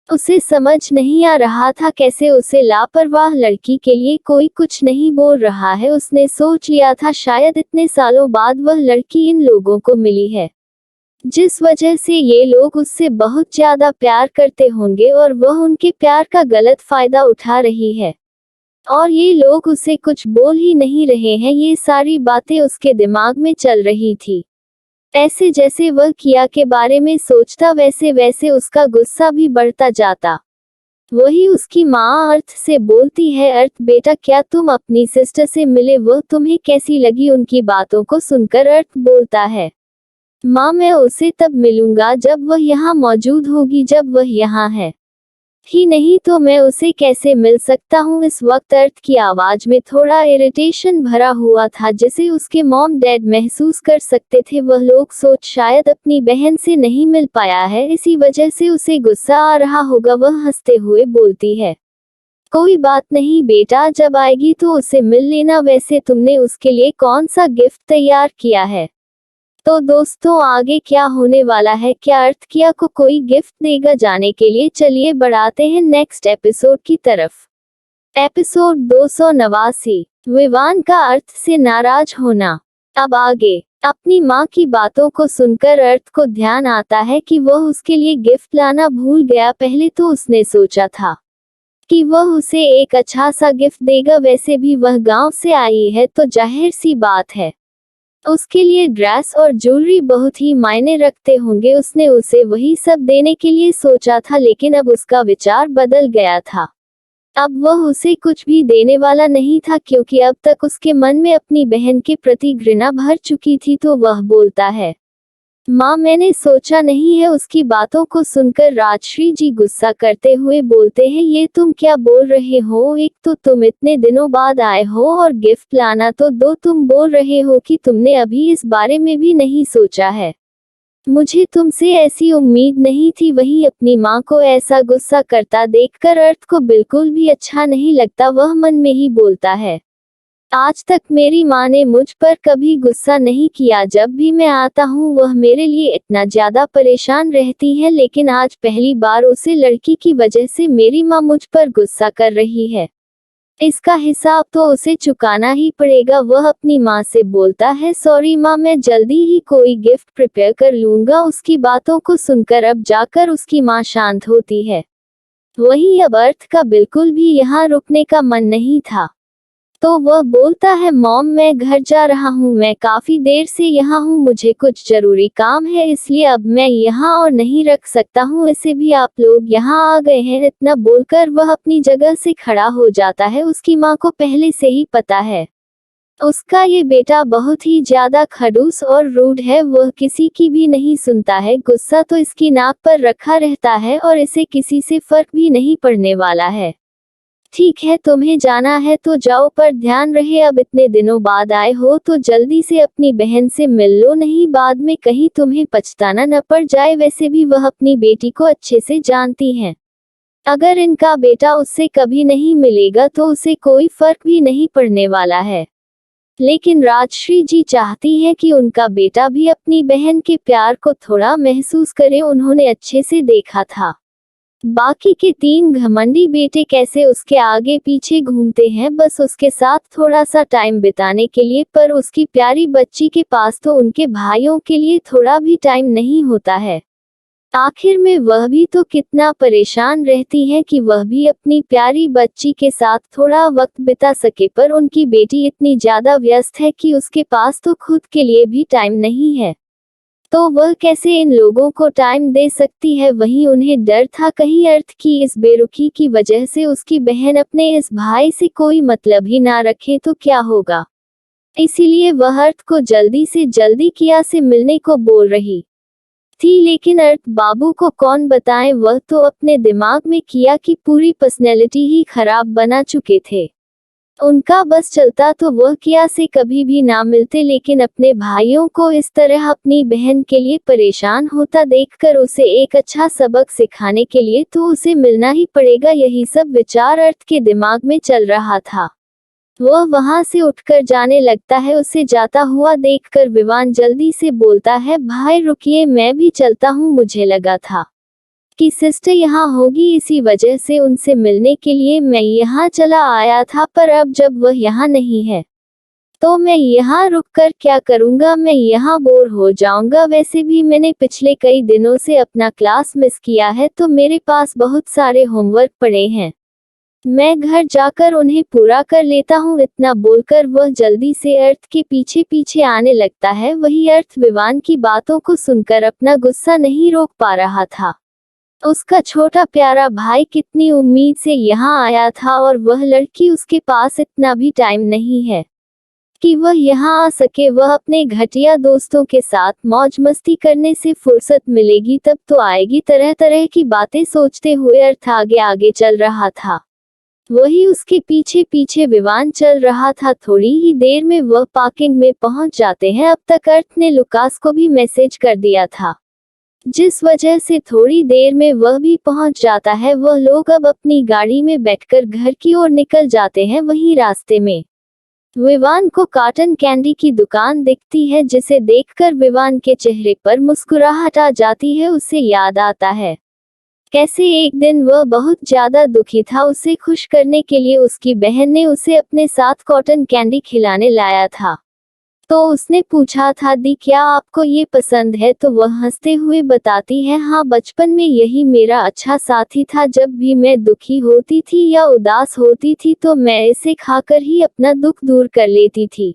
Speaker 1: उसे समझ नहीं आ रहा था कैसे उसे लापरवाह लड़की के लिए कोई कुछ नहीं बोल रहा है। उसने सोच लिया था शायद इतने सालों बाद वह लड़की इन लोगों को मिली है जिस वजह से ये लोग उससे बहुत ज्यादा प्यार करते होंगे और वह उनके प्यार का गलत फायदा उठा रही है और ये लोग उसे कुछ बोल ही नहीं रहे हैं। ये सारी बातें उसके दिमाग में चल रही थी। ऐसे जैसे वह किया के बारे में सोचता वैसे वैसे उसका गुस्सा भी बढ़ता जाता। वही उसकी माँ अर्थ से बोलती है, अर्थ बेटा क्या तुम अपनी सिस्टर से मिले, वह तुम्हें कैसी लगी? उनकी बातों को सुनकर अर्थ बोलता है, माँ मैं उसे तब मिलूंगा जब वह यहाँ मौजूद होगी, जब वह यहाँ है ही नहीं तो मैं उसे कैसे मिल सकता हूँ। इस वक्त अर्थ की आवाज में थोड़ा इरिटेशन भरा हुआ था जिसे उसके मॉम डैड महसूस कर सकते थे। वह लोग सोच शायद अपनी बहन से नहीं मिल पाया है इसी वजह से उसे गुस्सा आ रहा होगा। वह हंसते हुए बोलती है, कोई बात नहीं बेटा, जब आएगी तो उसे मिल लेना। वैसे तुमने उसके लिए कौन सा गिफ्ट तैयार किया है? तो दोस्तों आगे क्या होने वाला है? क्या अर्थ किया को कोई गिफ्ट देगा? जाने के लिए चलिए बढ़ाते हैं नेक्स्ट एपिसोड की तरफ। एपिसोड 289, विवान का अर्थ से नाराज होना। अब आगे अपनी माँ की बातों को सुनकर अर्थ को ध्यान आता है कि वह उसके लिए गिफ्ट लाना भूल गया। पहले तो उसने सोचा था कि वह उसे एक अच्छा सा गिफ्ट देगा, वैसे भी वह गांव से आई है तो जाहिर सी बात है उसके लिए ड्रेस और ज्वेलरी बहुत ही मायने रखते होंगे। उसने उसे वही सब देने के लिए सोचा था लेकिन अब उसका विचार बदल गया था। अब वह उसे कुछ भी देने वाला नहीं था क्योंकि अब तक उसके मन में अपनी बहन के प्रति घृणा भर चुकी थी। तो वह बोलता है, माँ मैंने सोचा नहीं है। उसकी बातों को सुनकर राजश्री जी गुस्सा करते हुए बोलते हैं, ये तुम क्या बोल रहे हो? एक तो तुम इतने दिनों बाद आए हो और गिफ्ट लाना तो दो, तुम बोल रहे हो कि तुमने अभी इस बारे में भी नहीं सोचा है। मुझे तुमसे ऐसी उम्मीद नहीं थी। वहीं अपनी माँ को ऐसा गुस्सा करता देखकर अर्थ को बिल्कुल भी अच्छा नहीं लगता। वह मन में ही बोलता है, आज तक मेरी माँ ने मुझ पर कभी गुस्सा नहीं किया। जब भी मैं आता हूँ वह मेरे लिए इतना ज्यादा परेशान रहती है, लेकिन आज पहली बार उसे लड़की की वजह से मेरी माँ मुझ पर गुस्सा कर रही है। इसका हिसाब तो उसे चुकाना ही पड़ेगा। वह अपनी माँ से बोलता है, सॉरी माँ, मैं जल्दी ही कोई गिफ्ट प्रिपेयर कर लूंगा। उसकी बातों को सुनकर अब जाकर उसकी माँ शांत होती है। वहीं अब अर्थ का बिल्कुल भी यहाँ रुकने का मन नहीं था तो वह बोलता है, मॉम मैं घर जा रहा हूँ, मैं काफी देर से यहाँ हूँ, मुझे कुछ जरूरी काम है इसलिए अब मैं यहाँ और नहीं रख सकता हूँ। इसे भी आप लोग यहाँ आ गए हैं। इतना बोलकर वह अपनी जगह से खड़ा हो जाता है। उसकी माँ को पहले से ही पता है उसका ये बेटा बहुत ही ज्यादा खड़ूस और रूड है। वह किसी की भी नहीं सुनता है। गुस्सा तो इसकी नाक पर रखा रहता है और इसे किसी से फर्क भी नहीं पड़ने वाला है। ठीक है तुम्हें जाना है तो जाओ, पर ध्यान रहे अब इतने दिनों बाद आए हो तो जल्दी से अपनी बहन से मिल लो, नहीं बाद में कहीं तुम्हें पछताना न पड़ जाए। वैसे भी वह अपनी बेटी को अच्छे से जानती हैं। अगर इनका बेटा उससे कभी नहीं मिलेगा तो उसे कोई फर्क भी नहीं पड़ने वाला है। लेकिन राजश्री जी चाहती है कि उनका बेटा भी अपनी बहन के प्यार को थोड़ा महसूस करे। उन्होंने अच्छे से देखा था बाकी के 3 घमंडी बेटे कैसे उसके आगे पीछे घूमते हैं बस उसके साथ थोड़ा सा टाइम बिताने के लिए, पर उसकी प्यारी बच्ची के पास तो उनके भाइयों के लिए थोड़ा भी टाइम नहीं होता है। आखिर में वह भी तो कितना परेशान रहती है कि वह भी अपनी प्यारी बच्ची के साथ थोड़ा वक्त बिता सके, पर उनकी बेटी इतनी ज्यादा व्यस्त है कि उसके पास तो खुद के लिए भी टाइम नहीं है। तो वह कैसे इन लोगों को टाइम दे सकती है? वहीं उन्हें डर था कहीं अर्थ की इस बेरुखी की वजह से उसकी बहन अपने इस भाई से कोई मतलब ही ना रखे तो क्या होगा। इसीलिए वह अर्थ को जल्दी से जल्दी किया से मिलने को बोल रही थी, लेकिन अर्थ बाबू को कौन बताए, वह तो अपने दिमाग में किया की पूरी पर्सनैलिटी ही खराब बना चुके थे। उनका बस चलता तो वह किया से कभी भी ना मिलते, लेकिन अपने भाइयों को इस तरह अपनी बहन के लिए परेशान होता देखकर उसे एक अच्छा सबक सिखाने के लिए तो उसे मिलना ही पड़ेगा, यही सब विचार अर्थ के दिमाग में चल रहा था। वह वहां से उठकर जाने लगता है। उसे जाता हुआ देखकर विवान जल्दी से बोलता है, भाई रुकिए, मैं भी चलता हूँ, मुझे लगा था कि सिस्टर यहाँ होगी, इसी वजह से उनसे मिलने के लिए मैं यहाँ चला आया था, पर अब जब वह यहाँ नहीं है तो मैं यहाँ रुककर क्या करूँगा, मैं यहाँ बोर हो जाऊँगा। वैसे भी मैंने पिछले कई दिनों से अपना क्लास मिस किया है, तो मेरे पास बहुत सारे होमवर्क पड़े हैं, मैं घर जाकर उन्हें पूरा कर लेता हूँ। इतना बोलकर वह जल्दी से अर्थ के पीछे पीछे आने लगता है। वही अर्थ विवान की बातों को सुनकर अपना गुस्सा नहीं रोक पा रहा था। उसका छोटा प्यारा भाई कितनी उम्मीद से यहाँ आया था और वह लड़की, उसके पास इतना भी टाइम नहीं है कि वह यहाँ आ सके। वह अपने घटिया दोस्तों के साथ मौज मस्ती करने से फुर्सत मिलेगी तब तो आएगी। तरह तरह की बातें सोचते हुए अर्थ आगे आगे चल रहा था, वही उसके पीछे पीछे विवान चल रहा था। थोड़ी ही देर में वह पार्किंग में पहुंच जाते हैं। अब तक अर्थ ने लुकास को भी मैसेज कर दिया था, जिस वजह से थोड़ी देर में वह भी पहुंच जाता है। वह लोग अब अपनी गाड़ी में बैठकर घर की ओर निकल जाते हैं। वहीं रास्ते में विवान को कॉटन कैंडी की दुकान दिखती है, जिसे देखकर विवान के चेहरे पर मुस्कुराहट आ जाती है। उसे याद आता है कैसे एक दिन वह बहुत ज्यादा दुखी था। उसे खुश करने के लिए उसकी बहन ने उसे अपने साथ कॉटन कैंडी खिलाने लाया था, तो उसने पूछा था, दी क्या आपको ये पसंद है? तो वह हंसते हुए बताती है, हाँ, बचपन में यही मेरा अच्छा साथी था। जब भी मैं दुखी होती थी या उदास होती थी तो मैं इसे खाकर ही अपना दुख दूर कर लेती थी।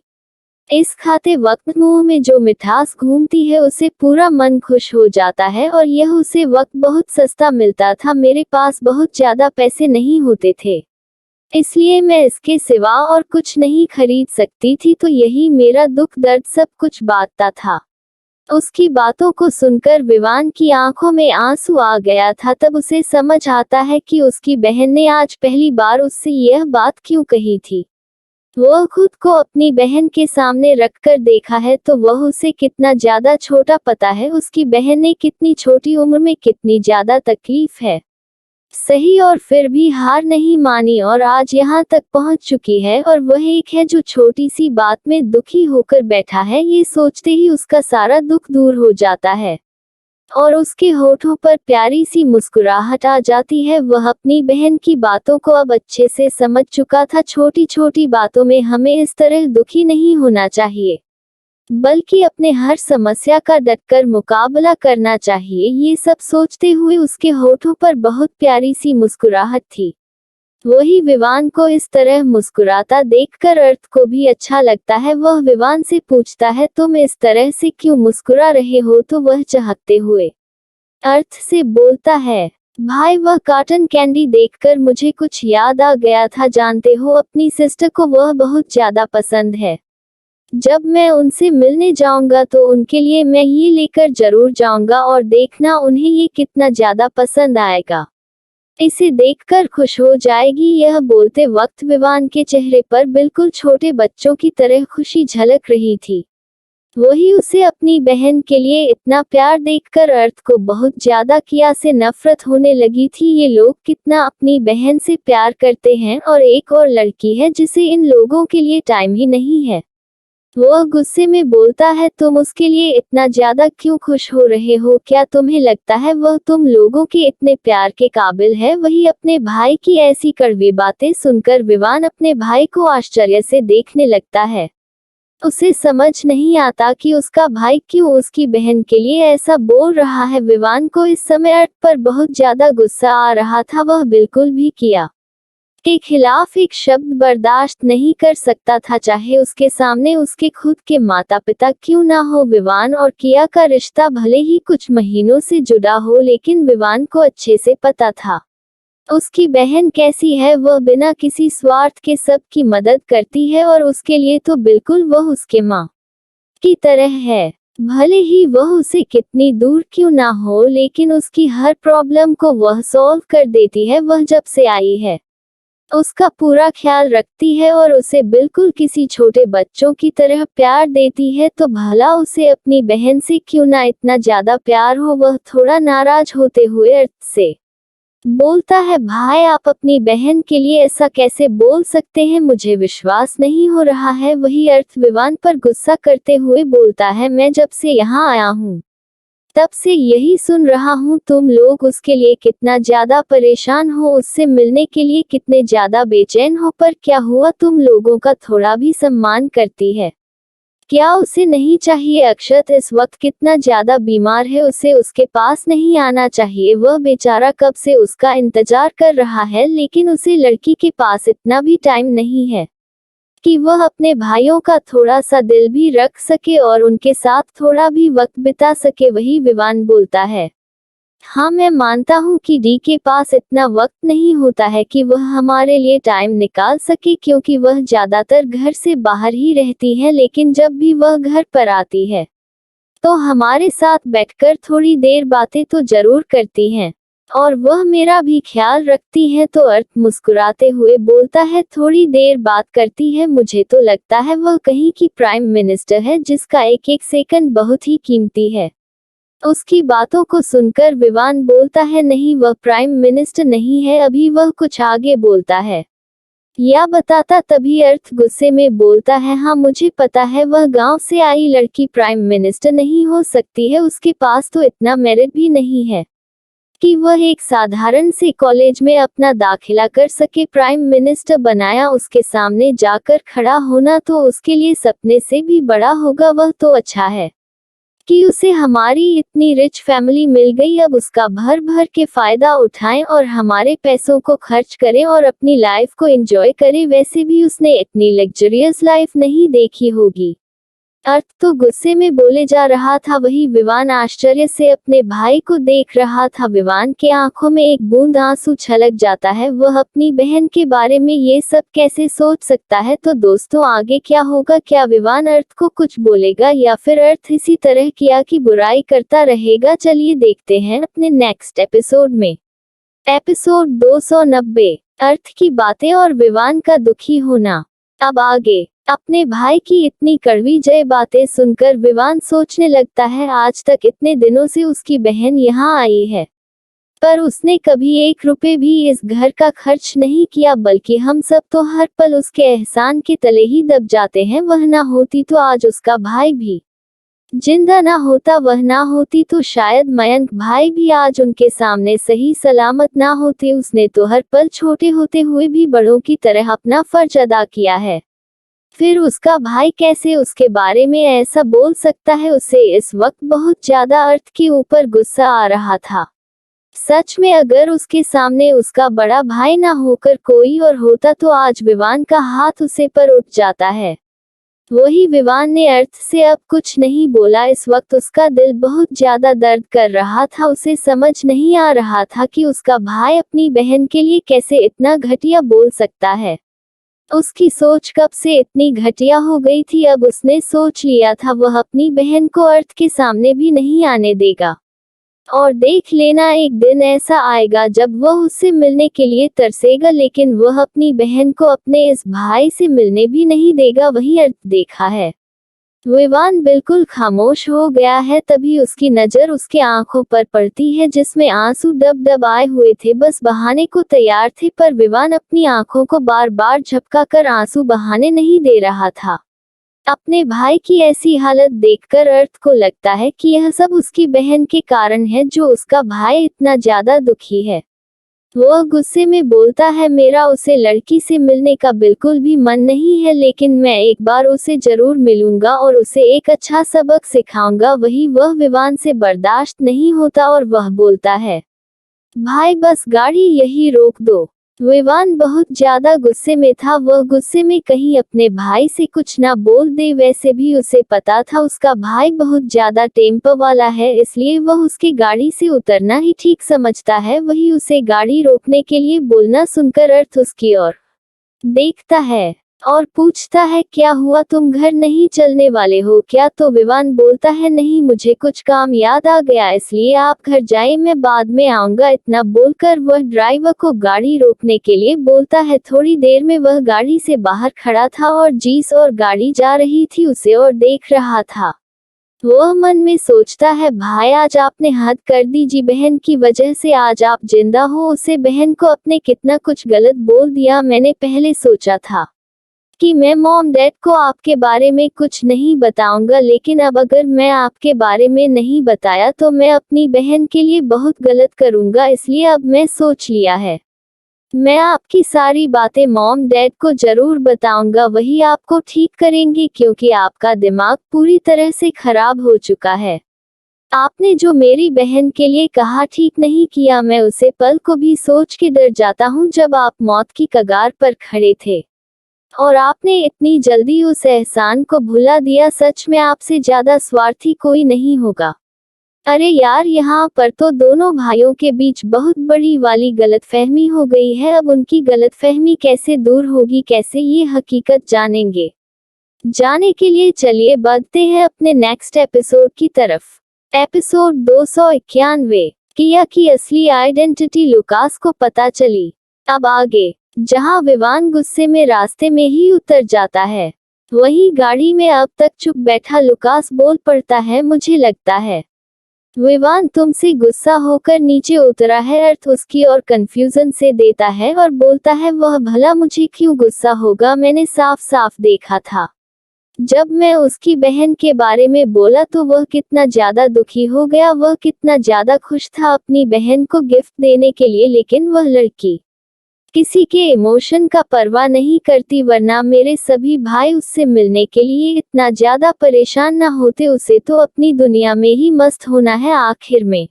Speaker 1: इस खाते वक्त मुंह में जो मिठास घूमती है उसे पूरा मन खुश हो जाता है, और यह उसे वक्त बहुत सस्ता मिलता था। मेरे पास बहुत ज्यादा पैसे नहीं होते थे, इसलिए मैं इसके सिवा और कुछ नहीं खरीद सकती थी, तो यही मेरा दुख दर्द सब कुछ बांटता था। उसकी बातों को सुनकर विवान की आंखों में आंसू आ गया था। तब उसे समझ आता है कि उसकी बहन ने आज पहली बार उससे यह बात क्यों कही थी। वह खुद को अपनी बहन के सामने रखकर देखा है तो वह उसे कितना ज्यादा छोटा पता है। उसकी बहन ने कितनी छोटी उम्र में कितनी ज्यादा तकलीफ है सही, और फिर भी हार नहीं मानी और आज यहाँ तक पहुँच चुकी है। और वह एक है जो छोटी सी बात में दुखी होकर बैठा है। ये सोचते ही उसका सारा दुख दूर हो जाता है और उसके होठों पर प्यारी सी मुस्कुराहट आ जाती है। वह अपनी बहन की बातों को अब अच्छे से समझ चुका था। छोटी छोटी बातों में हमें इस तरह दुखी नहीं होना चाहिए, बल्कि अपने हर समस्या का डटकर मुकाबला करना चाहिए। ये सब सोचते हुए उसके होठों पर बहुत प्यारी सी मुस्कुराहट थी। वही विवान को इस तरह मुस्कुराता देखकर अर्थ को भी अच्छा लगता है। वह विवान से पूछता है, तुम इस तरह से क्यों मुस्कुरा रहे हो? तो वह चहकते हुए अर्थ से बोलता है, भाई, वह कॉटन कैंडी देखकर मुझे कुछ याद आ गया था। जानते हो, अपनी सिस्टर को वह बहुत ज्यादा पसंद है। जब मैं उनसे मिलने जाऊंगा तो उनके लिए मैं ये लेकर जरूर जाऊंगा, और देखना उन्हें ये कितना ज्यादा पसंद आएगा। इसे देखकर खुश हो जाएगी। यह बोलते वक्त विवान के चेहरे पर बिल्कुल छोटे बच्चों की तरह खुशी झलक रही थी। वही उसे अपनी बहन के लिए इतना प्यार देखकर अर्थ को बहुत ज्यादा किया से नफरत होने लगी थी। ये लोग कितना अपनी बहन से प्यार करते हैं, और एक और लड़की है जिसे इन लोगों के लिए टाइम ही नहीं है। वह गुस्से में बोलता है, तुम उसके लिए इतना ज्यादा क्यों खुश हो रहे हो? क्या तुम्हें लगता है वह तुम लोगों के इतने प्यार के काबिल है? वही अपने भाई की ऐसी कड़वी बातें सुनकर विवान अपने भाई को आश्चर्य से देखने लगता है। उसे समझ नहीं आता कि उसका भाई क्यों उसकी बहन के लिए ऐसा बोल रहा है। विवान को इस समय अर्थ पर बहुत ज्यादा गुस्सा आ रहा था। वह बिल्कुल भी किया के खिलाफ एक शब्द बर्दाश्त नहीं कर सकता था, चाहे उसके सामने उसके खुद के माता पिता क्यों ना हो। विवान और किया का रिश्ता भले ही कुछ महीनों से जुड़ा हो, लेकिन विवान को अच्छे से पता था उसकी बहन कैसी है। वह बिना किसी स्वार्थ के सबकी मदद करती है, और उसके लिए तो बिल्कुल वह उसके माँ की तरह है। भले ही वह उसे कितनी दूर क्यों ना हो, लेकिन उसकी हर प्रॉब्लम को वह सॉल्व कर देती है। वह जब से आई है उसका पूरा ख्याल रखती है और उसे बिल्कुल किसी छोटे बच्चों की तरह प्यार देती है, तो भला उसे अपनी बहन से क्यों ना इतना ज्यादा प्यार हो। वह थोड़ा नाराज होते हुए अर्थ से बोलता है, भाई आप अपनी बहन के लिए ऐसा कैसे बोल सकते हैं, मुझे विश्वास नहीं हो रहा है। वही अर्थ विवान पर गुस्सा करते हुए बोलता है, मैं जब से यहाँ आया हूँ तब से यही सुन रहा हूँ, तुम लोग उसके लिए कितना ज्यादा परेशान हो, उससे मिलने के लिए कितने ज्यादा बेचैन हो, पर क्या हुआ, तुम लोगों का थोड़ा भी सम्मान करती है क्या? उसे नहीं चाहिए? अक्षत इस वक्त कितना ज्यादा बीमार है, उसे उसके पास नहीं आना चाहिए। वह बेचारा कब से उसका इंतजार कर रहा है, लेकिन उसे लड़की के पास इतना भी टाइम नहीं है कि वह अपने भाइयों का थोड़ा सा दिल भी रख सके और उनके साथ थोड़ा भी वक्त बिता सके। वही विवान बोलता है, हाँ मैं मानता हूँ कि डी के पास इतना वक्त नहीं होता है कि वह हमारे लिए टाइम निकाल सके, क्योंकि वह ज्यादातर घर से बाहर ही रहती है, लेकिन जब भी वह घर पर आती है तो हमारे साथ बैठकर थोड़ी देर बातें तो जरूर करती हैं और वह मेरा भी ख्याल रखती है। तो अर्थ मुस्कुराते हुए बोलता है, थोड़ी देर बात करती है, मुझे तो लगता है वह कहीं की प्राइम मिनिस्टर है जिसका एक एक सेकंड बहुत ही कीमती है। उसकी बातों को सुनकर विवान बोलता है, नहीं वह प्राइम मिनिस्टर नहीं है। अभी वह कुछ आगे बोलता है या बताता, तभी अर्थ गुस्से में बोलता है, हाँ मुझे पता है, वह गांव से आई लड़की प्राइम मिनिस्टर नहीं हो सकती है, उसके पास तो इतना मेरिट भी नहीं है कि वह एक साधारण से कॉलेज में अपना दाखिला कर सके। प्राइम मिनिस्टर बनाया उसके सामने जाकर खड़ा होना तो उसके लिए सपने से भी बड़ा होगा। वह तो अच्छा है कि उसे हमारी इतनी रिच फैमिली मिल गई, अब उसका भर भर के फायदा उठाएं और हमारे पैसों को खर्च करें और अपनी लाइफ को एंजॉय करें। वैसे भी उसने इतनी लग्जरियस लाइफ नहीं देखी होगी। अर्थ तो गुस्से में बोले जा रहा था, वही विवान आश्चर्य से अपने भाई को देख रहा था। विवान के आंखों में एक बूंद आंसू छलक जाता है, वह अपनी बहन के बारे में ये सब कैसे सोच सकता है। तो दोस्तों आगे क्या होगा, क्या विवान अर्थ को कुछ बोलेगा या फिर अर्थ इसी तरह किया कि बुराई करता रहेगा? चलिए देखते हैं अपने नेक्स्ट एपिसोड में। एपिसोड 290, अर्थ की बातें और विवान का दुखी होना। अब आगे अपने भाई की इतनी कड़वी जय बातें सुनकर विवान सोचने लगता है, आज तक इतने दिनों से उसकी बहन यहाँ आई है पर उसने कभी 1 रुपए भी इस घर का खर्च नहीं किया, बल्कि हम सब तो हर पल उसके एहसान के तले ही दब जाते हैं। वह ना होती तो आज उसका भाई भी जिंदा ना होता, वह ना होती तो शायद मयंक भाई भी आज उनके सामने सही सलामत ना होते। उसने तो हर पल छोटे होते हुए भी बड़ों की तरह अपना फर्ज अदा किया है, फिर उसका भाई कैसे उसके बारे में ऐसा बोल सकता है? उसे इस वक्त बहुत ज्यादा अर्थ के ऊपर गुस्सा आ रहा था। सच में अगर उसके सामने उसका बड़ा भाई ना होकर कोई और होता तो आज विवान का हाथ उसे पर उठ जाता है। वही विवान ने अर्थ से अब कुछ नहीं बोला। इस वक्त उसका दिल बहुत ज्यादा दर्द कर रहा था। उसे समझ नहीं आ रहा था कि उसका भाई अपनी बहन के लिए कैसे इतना घटिया बोल सकता है। उसकी सोच कब से इतनी घटिया हो गई थी, अब उसने सोच लिया था वह अपनी बहन को अर्थ के सामने भी नहीं आने देगा। और देख लेना, एक दिन ऐसा आएगा जब वह उससे मिलने के लिए तरसेगा, लेकिन वह अपनी बहन को अपने इस भाई से मिलने भी नहीं देगा। वही अर्थ देखा है। विवान बिल्कुल खामोश हो गया है, तभी उसकी नजर उसके आंखों पर पड़ती है जिसमें आंसू दब दब आए हुए थे, बस बहाने को तैयार थे, पर विवान अपनी आंखों को बार बार झपका कर आंसू बहाने नहीं दे रहा था। अपने भाई की ऐसी हालत देखकर अर्थ को लगता है कि यह सब उसकी बहन के कारण है जो उसका भाई इतना ज्यादा दुखी है। वह गुस्से में बोलता है, मेरा उसे लड़की से मिलने का बिल्कुल भी मन नहीं है, लेकिन मैं एक बार उसे जरूर मिलूंगा और उसे एक अच्छा सबक सिखाऊंगा। वही वह विवान से बर्दाश्त नहीं होता और वह बोलता है, भाई बस गाड़ी यही रोक दो। विवान बहुत ज्यादा गुस्से में था। वह गुस्से में कहीं अपने भाई से कुछ ना बोल दे। वैसे भी उसे पता था उसका भाई बहुत ज्यादा टेम्पर वाला है, इसलिए वह उसकी गाड़ी से उतरना ही ठीक समझता है। वही उसे गाड़ी रोकने के लिए बोलना सुनकर अर्थ उसकी ओर देखता है। और पूछता है क्या हुआ, तुम घर नहीं चलने वाले हो क्या? तो विवान बोलता है नहीं, मुझे कुछ काम याद आ गया इसलिए आप घर जाइए, मैं बाद में आऊंगा। इतना बोलकर वह ड्राइवर को गाड़ी रोकने के लिए बोलता है। थोड़ी देर में वह गाड़ी से बाहर खड़ा था और जीस और गाड़ी जा रही थी उसे और देख रहा था। वह मन में सोचता है भाई आज आपने हद कर दी जी, बहन की वजह से आज आप जिंदा हो। उसे बहन को अपने कितना कुछ गलत बोल दिया। मैंने पहले सोचा था कि मैं मॉम डैड को आपके बारे में कुछ नहीं बताऊंगा, लेकिन अब अगर मैं आपके बारे में नहीं बताया तो मैं अपनी बहन के लिए बहुत गलत करूंगा, इसलिए अब मैं सोच लिया है मैं आपकी सारी बातें मॉम डैड को जरूर बताऊंगा, वही आपको ठीक करेंगे क्योंकि आपका दिमाग पूरी तरह से खराब हो चुका है। आपने जो मेरी बहन के लिए कहा ठीक नहीं किया। मैं उसे पल को भी सोच के डर जाता हूँ जब आप मौत की कगार पर खड़े थे और आपने इतनी जल्दी उस एहसान को भुला दिया। सच में आपसे ज्यादा स्वार्थी कोई नहीं होगा। अरे यार, यहाँ पर तो दोनों भाइयों के बीच बहुत बड़ी वाली गलतफहमी हो गई है। अब उनकी गलतफहमी कैसे दूर होगी, कैसे, ये हकीकत जानेंगे। जाने के लिए चलिए बढ़ते हैं अपने नेक्स्ट एपिसोड की तरफ। एपिसोड 291, किया की असली आइडेंटिटी लुकास को पता चली। अब आगे, जहां विवान गुस्से में रास्ते में ही उतर जाता है, वहीं गाड़ी में अब तक चुप बैठा लुकास बोल पड़ता है, मुझे लगता है विवान तुमसे गुस्सा होकर नीचे उतरा है। अर्थ उसकी और कंफ्यूजन से देता है और बोलता है वह भला मुझे क्यों गुस्सा होगा, मैंने साफ साफ देखा था जब मैं उसकी बहन के बारे में बोला तो वह कितना ज्यादा दुखी हो गया, वह कितना ज्यादा खुश था अपनी बहन को गिफ्ट देने के लिए, लेकिन वह लड़की किसी के इमोशन का परवाह नहीं करती, वरना मेरे सभी भाई उससे मिलने के लिए इतना ज्यादा परेशान ना होते। उसे तो अपनी दुनिया में ही मस्त होना है। आखिर में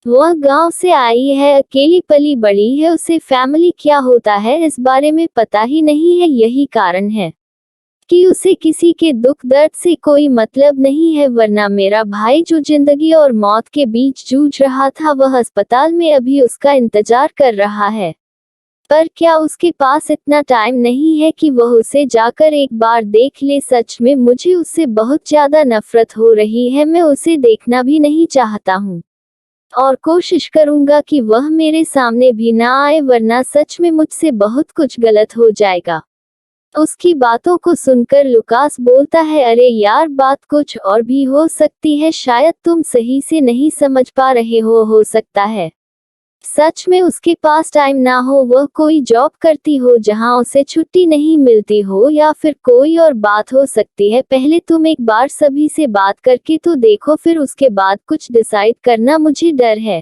Speaker 1: वह गांव से आई है, अकेली पली बड़ी है, उसे फैमिली क्या होता है इस बारे में पता ही नहीं है। यही कारण है कि उसे किसी के दुख दर्द से कोई मतलब नहीं है, वरना मेरा भाई जो जिंदगी और मौत के बीच जूझ रहा था वह अस्पताल में अभी उसका इंतजार कर रहा है। पर क्या उसके पास इतना टाइम नहीं है कि वह उसे जाकर एक बार देख ले? सच में मुझे उससे बहुत ज्यादा नफरत हो रही है, मैं उसे देखना भी नहीं चाहता हूँ और कोशिश करूंगा कि वह मेरे सामने भी ना आए, वरना सच में मुझसे बहुत कुछ गलत हो जाएगा। उसकी बातों को सुनकर लुकास बोलता है, अरे यार, बात कुछ और भी हो सकती है, शायद तुम सही से नहीं समझ पा रहे हो सकता है सच में उसके पास टाइम ना हो, वह कोई जॉब करती हो जहां उसे छुट्टी नहीं मिलती हो, या फिर कोई और बात हो सकती है। पहले तुम एक बार सभी से बात करके तो देखो, फिर उसके बाद कुछ डिसाइड करना। मुझे डर है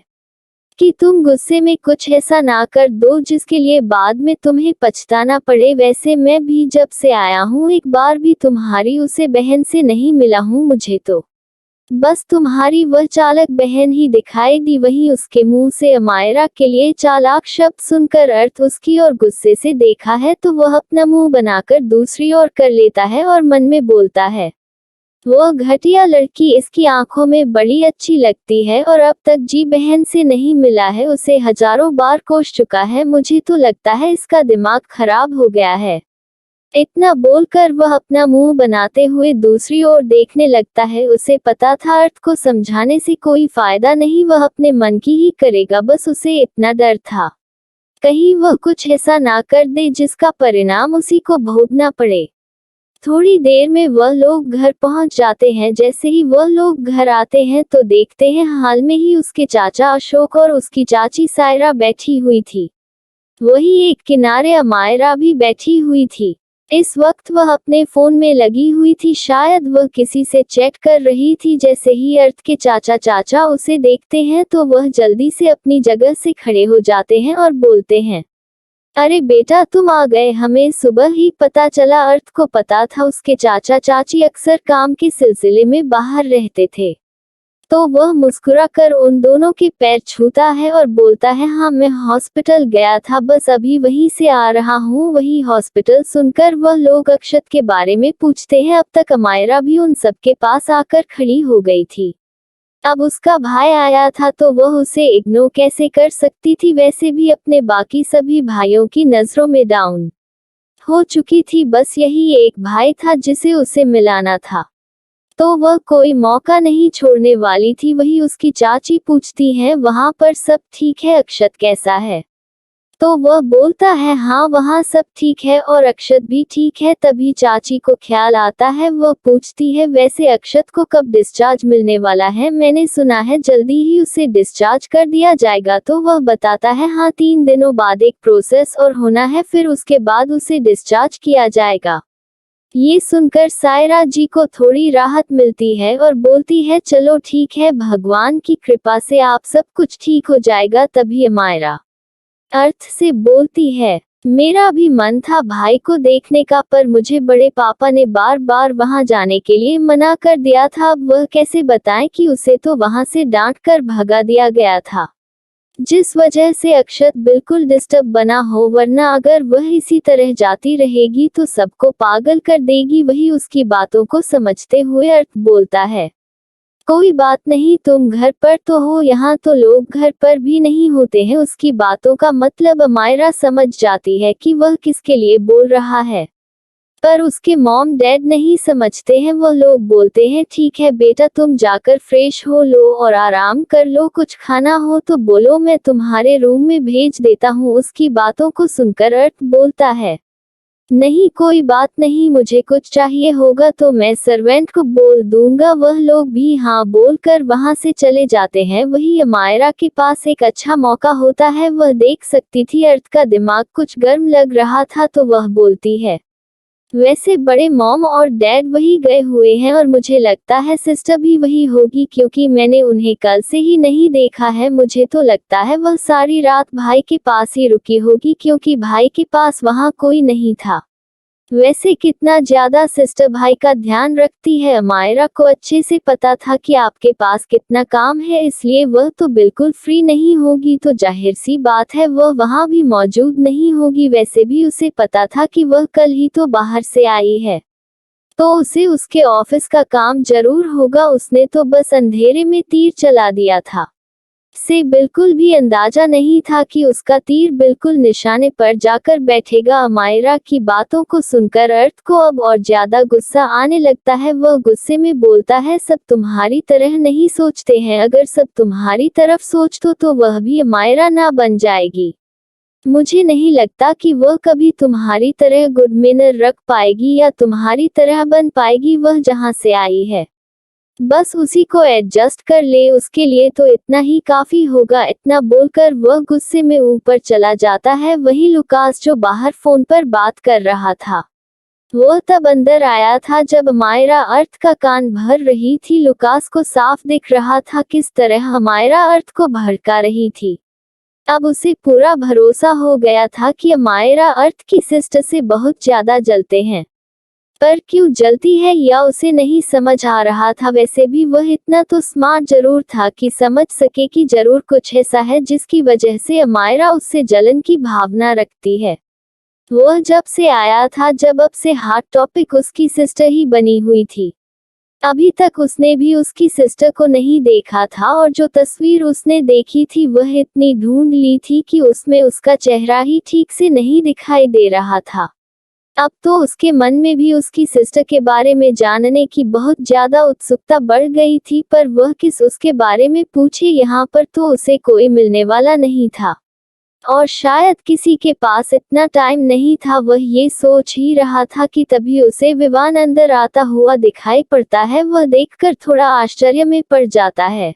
Speaker 1: कि तुम गुस्से में कुछ ऐसा ना कर दो जिसके लिए बाद में तुम्हें पछताना पड़े। वैसे मैं भी जब से आया हूँ एक बार भी तुम्हारी उसे बहन से नहीं मिला हूँ, मुझे तो बस तुम्हारी वह चालाक बहन ही दिखाई दी। वहीं उसके मुंह से अमायरा के लिए चालाक शब्द सुनकर अर्थ उसकी और गुस्से से देखा है तो वह अपना मुंह बनाकर दूसरी ओर कर लेता है और मन में बोलता है, वह घटिया लड़की इसकी आंखों में बड़ी अच्छी लगती है और अब तक जी बहन से नहीं मिला है, उसे हजारों बार कोस चुका है। मुझे तो लगता है इसका दिमाग खराब हो गया है। इतना बोलकर वह अपना मुंह बनाते हुए दूसरी ओर देखने लगता है। उसे पता था अर्थ को समझाने से कोई फायदा नहीं, वह अपने मन की ही करेगा, बस उसे इतना डर था कहीं वह कुछ ऐसा ना कर दे जिसका परिणाम उसी को भोगना पड़े। थोड़ी देर में वह लोग घर पहुंच जाते हैं। जैसे ही वह लोग घर आते हैं तो देखते हैं हाल में ही उसके चाचा अशोक और उसकी चाची सायरा बैठी हुई थी। वही एक किनारे अमायरा भी बैठी हुई थी। इस वक्त वह अपने फोन में लगी हुई थी, शायद वह किसी से चैट कर रही थी। जैसे ही अर्थ के चाचा उसे देखते हैं तो वह जल्दी से अपनी जगह से खड़े हो जाते हैं और बोलते हैं, अरे बेटा तुम आ गए, हमें सुबह ही पता चला। अर्थ को पता था उसके चाचा चाची अक्सर काम के सिलसिले में बाहर रहते थे, तो वह मुस्कुराकर उन दोनों के पैर छूता है और बोलता है, हाँ मैं हॉस्पिटल गया था, बस अभी वहीं से आ रहा हूँ। वही हॉस्पिटल सुनकर वह लोग अक्षत के बारे में पूछते हैं। अब तक अमायरा भी उन सबके पास आकर खड़ी हो गई थी। अब उसका भाई आया था तो वह उसे इग्नोर कैसे कर सकती थी, वैसे भी अपने बाकी सभी भाइयों की नजरों में डाउन हो चुकी थी, बस यही एक भाई था जिसे उसे मिलाना था। तो वह कोई मौका नहीं छोड़ने वाली थी। वही उसकी चाची पूछती हैं, वहां पर सब ठीक है, अक्षत कैसा है? तो वह बोलता है, हाँ वहाँ सब ठीक है और अक्षत भी ठीक है। तभी चाची को ख्याल आता है। वह पूछती है, वैसे अक्षत को कब डिस्चार्ज मिलने वाला है? मैंने सुना है जल्दी ही उसे डिस्चार्ज कर दिया जाएगा। तो वह बताता है, हाँ 3 दिनों बाद एक प्रोसेस और होना है, फिर उसके बाद उसे डिस्चार्ज किया जाएगा। ये सुनकर सायरा जी को थोड़ी राहत मिलती है और बोलती है, चलो ठीक है, भगवान की कृपा से आप सब कुछ ठीक हो जाएगा। तभी अमायरा अर्थ से बोलती है, मेरा भी मन था भाई को देखने का, पर मुझे बड़े पापा ने बार बार वहां जाने के लिए मना कर दिया था। अब वह कैसे बताएं कि उसे तो वहां से डांट कर भगा दिया गया था, जिस वजह से अक्षत बिल्कुल डिस्टर्ब बना हो, वरना अगर वह इसी तरह जाती रहेगी तो सबको पागल कर देगी। वही उसकी बातों को समझते हुए अर्थ बोलता है, कोई बात नहीं, तुम घर पर तो हो, यहाँ तो लोग घर पर भी नहीं होते हैं। उसकी बातों का मतलब अमायरा समझ जाती है कि वह किसके लिए बोल रहा है, पर उसके मॉम डैड नहीं समझते हैं। वह लोग बोलते हैं, ठीक है बेटा, तुम जाकर फ्रेश हो लो और आराम कर लो, कुछ खाना हो तो बोलो, मैं तुम्हारे रूम में भेज देता हूँ। उसकी बातों को सुनकर अर्थ बोलता है, नहीं कोई बात नहीं, मुझे कुछ चाहिए होगा तो मैं सर्वेंट को बोल दूंगा। वह लोग भी हाँ बोलकर वहां से चले जाते हैं। वही अमायरा के पास एक अच्छा मौका होता है। वह देख सकती थी अर्थ का दिमाग कुछ गर्म लग रहा था, तो वह बोलती है, वैसे बड़े मॉम और डैड वही गए हुए हैं और मुझे लगता है सिस्टर भी वही होगी, क्योंकि मैंने उन्हें कल से ही नहीं देखा है। मुझे तो लगता है वह सारी रात भाई के पास ही रुकी होगी, क्योंकि भाई के पास वहां कोई नहीं था। वैसे कितना ज्यादा सिस्टर भाई का ध्यान रखती है। अमायरा को अच्छे से पता था कि आपके पास कितना काम है, इसलिए वह तो बिल्कुल फ्री नहीं होगी, तो जाहिर सी बात है वह वहां भी मौजूद नहीं होगी। वैसे भी उसे पता था कि वह कल ही तो बाहर से आई है, तो उसे उसके ऑफिस का काम जरूर होगा। उसने तो बस अंधेरे में तीर चला दिया था, से बिल्कुल भी अंदाजा नहीं था कि उसका तीर बिल्कुल निशाने पर जाकर बैठेगा। अमायरा की बातों को सुनकर अर्थ को अब और ज्यादा गुस्सा आने लगता है। वह गुस्से में बोलता है, सब तुम्हारी तरह नहीं सोचते हैं, अगर सब तुम्हारी तरफ सोचतो तो वह भी अमायरा ना बन जाएगी। मुझे नहीं लगता कि वह कभी तुम्हारी तरह गुड मैनर रख पाएगी या तुम्हारी तरह बन पाएगी। वह जहां से आई है बस उसी को एडजस्ट कर ले, उसके लिए तो इतना ही काफी होगा। इतना बोलकर वह गुस्से में ऊपर चला जाता है। वही लुकास जो बाहर फोन पर बात कर रहा था, वह तब अंदर आया था जब अमायरा अर्थ का कान भर रही थी। लुकास को साफ दिख रहा था किस तरह अमायरा अर्थ को भड़का रही थी। अब उसे पूरा भरोसा हो गया था कि अमायरा अर्थ की सिस्टर से बहुत ज्यादा जलते हैं, पर क्यों जलती है या उसे नहीं समझ आ रहा था। वैसे भी वह इतना तो स्मार्ट जरूर था कि समझ सके कि जरूर कुछ ऐसा है जिसकी वजह से अमायरा उससे जलन की भावना रखती है। वह जब से आया था, जब अब से हॉट टॉपिक उसकी सिस्टर ही बनी हुई थी। अभी तक उसने भी उसकी सिस्टर को नहीं देखा था, और जो तस्वीर उसने देखी थी वह इतनी ढूंढ ली थी कि उसमें उसका चेहरा ही ठीक से नहीं दिखाई दे रहा था। अब तो उसके मन में भी उसकी सिस्टर के बारे में जानने की बहुत ज्यादा उत्सुकता बढ़ गई थी, पर वह किस उसके बारे में पूछे। यहाँ पर तो उसे कोई मिलने वाला नहीं था, और शायद किसी के पास इतना टाइम नहीं था। वह ये सोच ही रहा था कि तभी उसे विवान अंदर आता हुआ दिखाई पड़ता है। वह देखकर थोड़ा आश्चर्य में पड़ जाता है।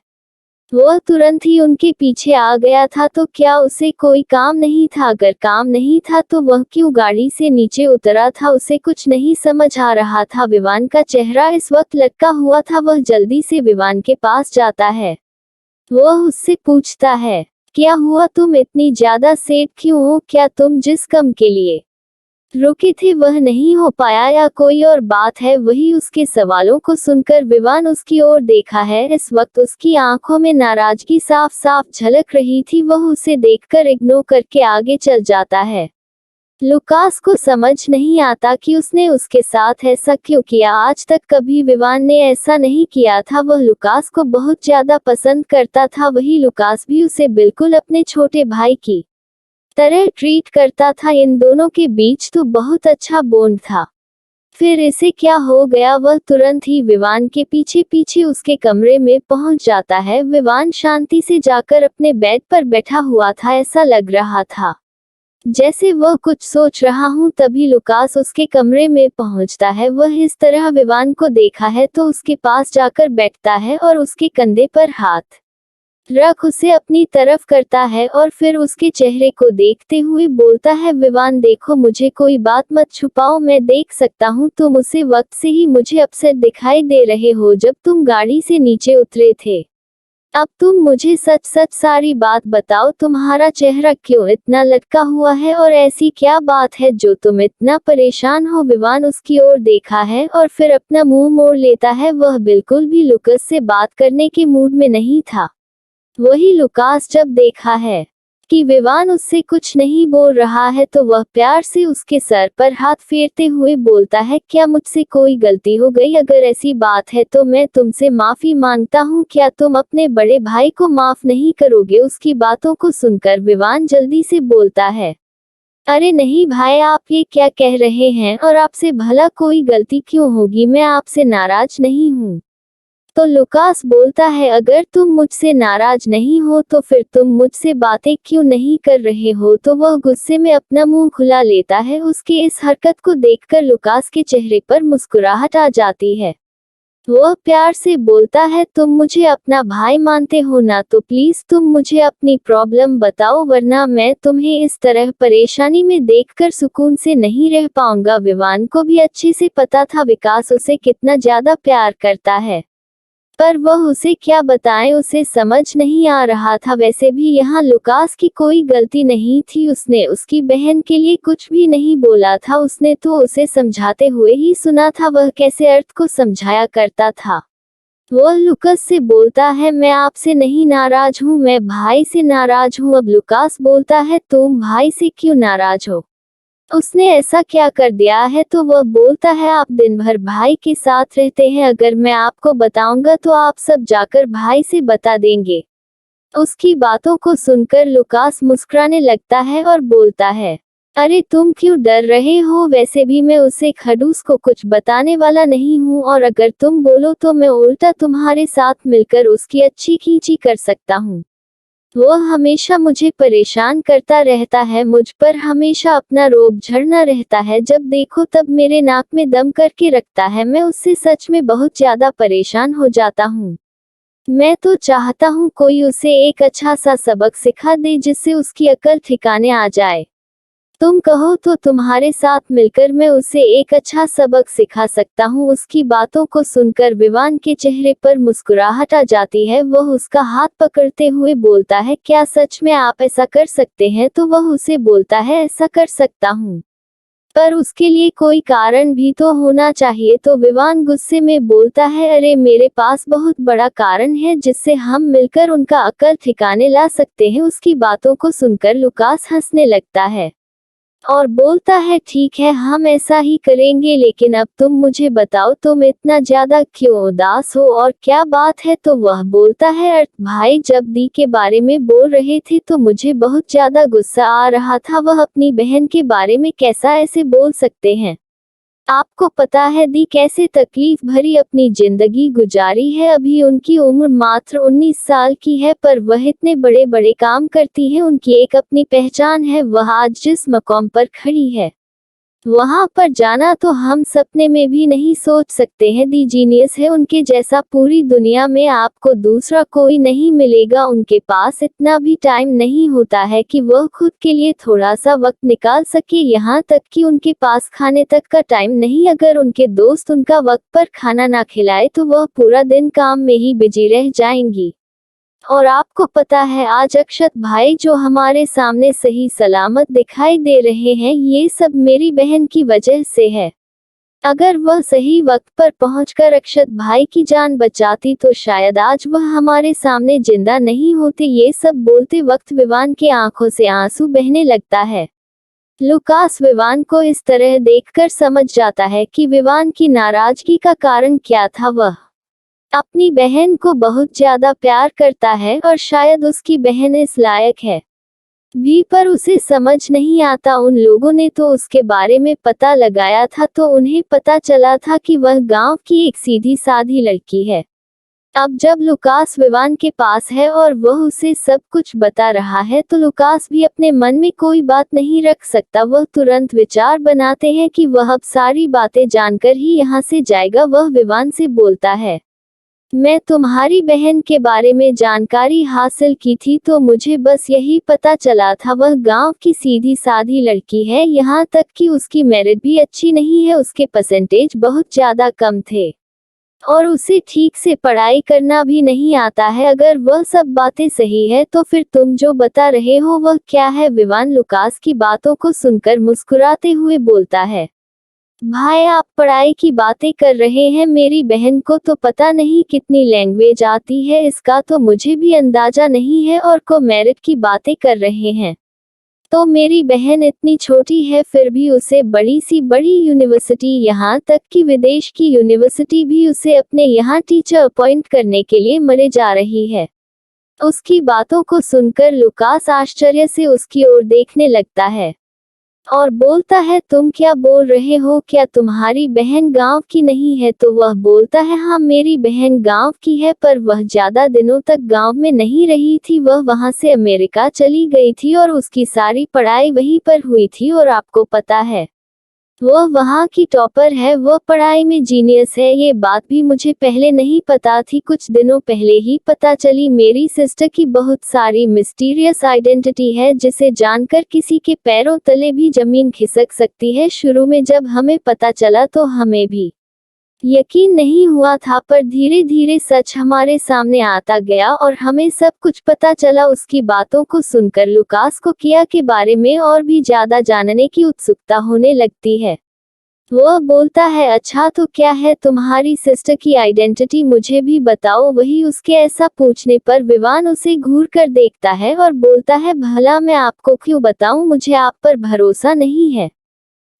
Speaker 1: वह तुरंत ही उनके पीछे आ गया था। तो क्या उसे कोई काम नहीं था? अगर काम नहीं था तो वह क्यों गाड़ी से नीचे उतरा था? उसे कुछ नहीं समझ आ रहा था। विवान का चेहरा इस वक्त लटका हुआ था। वह जल्दी से विवान के पास जाता है। वह उससे पूछता है, क्या हुआ, तुम इतनी ज्यादा सैड क्यों हो? क्या तुम जिस काम के लिए रुके थे वह नहीं हो पाया या कोई और बात है? वही उसके सवालों को सुनकर विवान उसकी ओर देखा है। इस वक्त उसकी आंखों में नाराजगी साफ साफ झलक रही थी। वह उसे देखकर इग्नोर करके आगे चल जाता है। लुकास को समझ नहीं आता कि उसने उसके साथ ऐसा क्यों किया। आज तक कभी विवान ने ऐसा नहीं किया था। वह लुकास को बहुत ज्यादा पसंद करता था। वही लुकास भी उसे बिल्कुल अपने छोटे भाई की तरह ट्रीट करता था। इन दोनों के बीच तो बहुत अच्छा बॉन्ड था। फिर इसे क्या हो गया? वह तुरंत ही विवान के पीछे पीछे उसके कमरे में पहुंच जाता है। विवान शांति से जाकर अपने बेड पर बैठा हुआ था। ऐसा लग रहा था जैसे वह कुछ सोच रहा हूं। तभी लुकास उसके कमरे में पहुंचता है। वह इस तरह विवान को देखा है तो उसके पास जाकर बैठता है और उसके कंधे पर हाथ रख उसे अपनी तरफ करता है और फिर उसके चेहरे को देखते हुए बोलता है, विवान देखो, मुझे कोई बात मत छुपाओ, मैं देख सकता हूँ तुम उसी वक्त से ही मुझे अपसेट दिखाई दे रहे हो जब तुम गाड़ी से नीचे उतरे थे। अब तुम मुझे सच सच सारी बात बताओ, तुम्हारा चेहरा क्यों इतना लटका हुआ है और ऐसी क्या बात है जो तुम इतना परेशान हो? विवान उसकी ओर देखा है और फिर अपना मुंह मोड़ लेता है। वह बिल्कुल भी लुकास से बात करने के मूड में नहीं था। वही लुकास जब देखा है कि विवान उससे कुछ नहीं बोल रहा है तो वह प्यार से उसके सर पर हाथ फेरते हुए बोलता है, क्या मुझसे कोई गलती हो गई? अगर ऐसी बात है तो मैं तुमसे माफी मांगता हूँ। क्या तुम अपने बड़े भाई को माफ नहीं करोगे? उसकी बातों को सुनकर विवान जल्दी से बोलता है, अरे नहीं भाई, आप ये क्या कह रहे हैं? और आपसे भला कोई गलती क्यों होगी? मैं आपसे नाराज नहीं हूँ। तो लुकास बोलता है, अगर तुम मुझसे नाराज नहीं हो तो फिर तुम मुझसे बातें क्यों नहीं कर रहे हो? तो वह गुस्से में अपना मुंह खुला लेता है। उसकी इस हरकत को देखकर लुकास के चेहरे पर मुस्कुराहट आ जाती है। वह प्यार से बोलता है, तुम मुझे अपना भाई मानते हो ना? तो प्लीज तुम मुझे अपनी प्रॉब्लम बताओ, वरना मैं तुम्हें इस तरह परेशानी में देखकर सुकून से नहीं रह पाऊंगा। विवान को भी अच्छे से पता था विकास उसे कितना ज्यादा प्यार करता है, पर वह उसे क्या बताएं, उसे समझ नहीं आ रहा था। वैसे भी यहाँ लुकास की कोई गलती नहीं थी, उसने उसकी बहन के लिए कुछ भी नहीं बोला था। उसने तो उसे समझाते हुए ही सुना था, वह कैसे अर्थ को समझाया करता था। वह लुकास से बोलता है, मैं आपसे नहीं नाराज हूँ, मैं भाई से नाराज हूँ। अब लुकास बोलता है, तुम भाई से क्यों नाराज हो? उसने ऐसा क्या कर दिया है? तो वह बोलता है, आप दिन भर भाई के साथ रहते हैं, अगर मैं आपको बताऊंगा तो आप सब जाकर भाई से बता देंगे। उसकी बातों को सुनकर लुकास मुस्कुराने लगता है और बोलता है, अरे तुम क्यों डर रहे हो? वैसे भी मैं उसे खड़ूस को कुछ बताने वाला नहीं हूँ, और अगर तुम बोलो तो मैं उल्टा तुम्हारे साथ मिलकर उसकी अच्छी खींची कर सकता हूँ। वह हमेशा मुझे परेशान करता रहता है, मुझ पर हमेशा अपना रोब झड़ना रहता है, जब देखो तब मेरे नाक में दम करके रखता है। मैं उससे सच में बहुत ज्यादा परेशान हो जाता हूँ। मैं तो चाहता हूँ कोई उसे एक अच्छा सा सबक सिखा दे जिससे उसकी अकल ठिकाने आ जाए। तुम कहो तो तुम्हारे साथ मिलकर मैं उसे एक अच्छा सबक सिखा सकता हूँ। उसकी बातों को सुनकर विवान के चेहरे पर मुस्कुराहट आ जाती है। वह उसका हाथ पकड़ते हुए बोलता है, क्या सच में आप ऐसा कर सकते हैं? तो वह उसे बोलता है, ऐसा कर सकता हूँ, पर उसके लिए कोई कारण भी तो होना चाहिए। तो विवान गुस्से में बोलता है, अरे मेरे पास बहुत बड़ा कारण है जिससे हम मिलकर उनका अकल ठिकाने ला सकते हैं। उसकी बातों को सुनकर लुकास हंसने लगता है और बोलता है, ठीक है, हम ऐसा ही करेंगे, लेकिन अब तुम मुझे बताओ, तुम इतना ज्यादा क्यों उदास हो और क्या बात है? तो वह बोलता है, अर्थ भाई जब दी के बारे में बोल रहे थे तो मुझे बहुत ज्यादा गुस्सा आ रहा था। वह अपनी बहन के बारे में कैसा ऐसे बोल सकते हैं? आपको पता है दी कैसे तकलीफ भरी अपनी जिंदगी गुजारी है? अभी उनकी उम्र मात्र 19 साल की है, पर वह इतने बड़े बड़े काम करती है। उनकी एक अपनी पहचान है। वह आज जिस मकाम पर खड़ी है वहां पर जाना तो हम सपने में भी नहीं सोच सकते हैं। दी जीनियस है, उनके जैसा पूरी दुनिया में आपको दूसरा कोई नहीं मिलेगा। उनके पास इतना भी टाइम नहीं होता है कि वह खुद के लिए थोड़ा सा वक्त निकाल सके, यहाँ तक कि उनके पास खाने तक का टाइम नहीं। अगर उनके दोस्त उनका वक्त पर खाना ना खिलाए तो वह पूरा दिन काम में ही बिजी रह जाएंगी। और आपको पता है आज अक्षत भाई जो हमारे सामने सही सलामत दिखाई दे रहे हैं, ये सब मेरी बहन की वजह से है। अगर वह सही वक्त पर पहुंचकर अक्षत भाई की जान बचाती तो शायद आज वह हमारे सामने जिंदा नहीं होते। ये सब बोलते वक्त विवान के आंखों से आंसू बहने लगता है। लुकास विवान को इस तरह देखकर समझ जाता है कि विवान की नाराजगी का कारण क्या था। वह अपनी बहन को बहुत ज्यादा प्यार करता है और शायद उसकी बहन इस लायक है। भी, पर उसे समझ नहीं आता। उन लोगों ने तो उसके बारे में पता लगाया था तो उन्हें पता चला था कि वह गांव की एक सीधी साधी लड़की है। अब जब लुकास विवान के पास है और वह उसे सब कुछ बता रहा है तो लुकास भी अपने मन में कोई बात नहीं रख सकता। वह तुरंत विचार बनाते हैं कि वह अब सारी बातें जानकर ही यहाँ से जाएगा। वह विवान से बोलता है, मैं तुम्हारी बहन के बारे में जानकारी हासिल की थी तो मुझे बस यही पता चला था वह गांव की सीधी साधी लड़की है, यहाँ तक कि उसकी मेरिट भी अच्छी नहीं है, उसके परसेंटेज बहुत ज्यादा कम थे और उसे ठीक से पढ़ाई करना भी नहीं आता है। अगर वह सब बातें सही है तो फिर तुम जो बता रहे हो वह क्या है? विवान लुकास की बातों को सुनकर मुस्कुराते हुए बोलता है, भाई आप पढ़ाई की बातें कर रहे हैं, मेरी बहन को तो पता नहीं कितनी लैंग्वेज आती है, इसका तो मुझे भी अंदाजा नहीं है, और को मेरिट की बातें कर रहे हैं। तो मेरी बहन इतनी छोटी है फिर भी उसे बड़ी सी बड़ी यूनिवर्सिटी, यहाँ तक कि विदेश की यूनिवर्सिटी भी उसे अपने यहाँ टीचर अपॉइंट करने के लिए मरे जा रही है। उसकी बातों को सुनकर लुकास आश्चर्य से उसकी ओर देखने लगता है और बोलता है, तुम क्या बोल रहे हो? क्या तुम्हारी बहन गांव की नहीं है? तो वह बोलता है, हाँ मेरी बहन गांव की है, पर वह ज्यादा दिनों तक गांव में नहीं रही थी, वह वहां से अमेरिका चली गई थी और उसकी सारी पढ़ाई वहीं पर हुई थी। और आपको पता है वह वहाँ की टॉपर है, वह पढ़ाई में जीनियस है। ये बात भी मुझे पहले नहीं पता थी, कुछ दिनों पहले ही पता चली। मेरी सिस्टर की बहुत सारी मिस्टीरियस आइडेंटिटी है जिसे जानकर किसी के पैरों तले भी जमीन खिसक सकती है। शुरू में जब हमें पता चला तो हमें भी यकीन नहीं हुआ था, पर धीरे धीरे सच हमारे सामने आता गया और हमें सब कुछ पता चला। उसकी बातों को सुनकर लुकास को किया के बारे में और भी ज्यादा जानने की उत्सुकता होने लगती है। वह बोलता है, अच्छा तो क्या है तुम्हारी सिस्टर की आइडेंटिटी, मुझे भी बताओ। वही उसके ऐसा पूछने पर विवान उसे घूर कर देखता है और बोलता है, भला मैं आपको क्यों बताऊं, मुझे आप पर भरोसा नहीं है।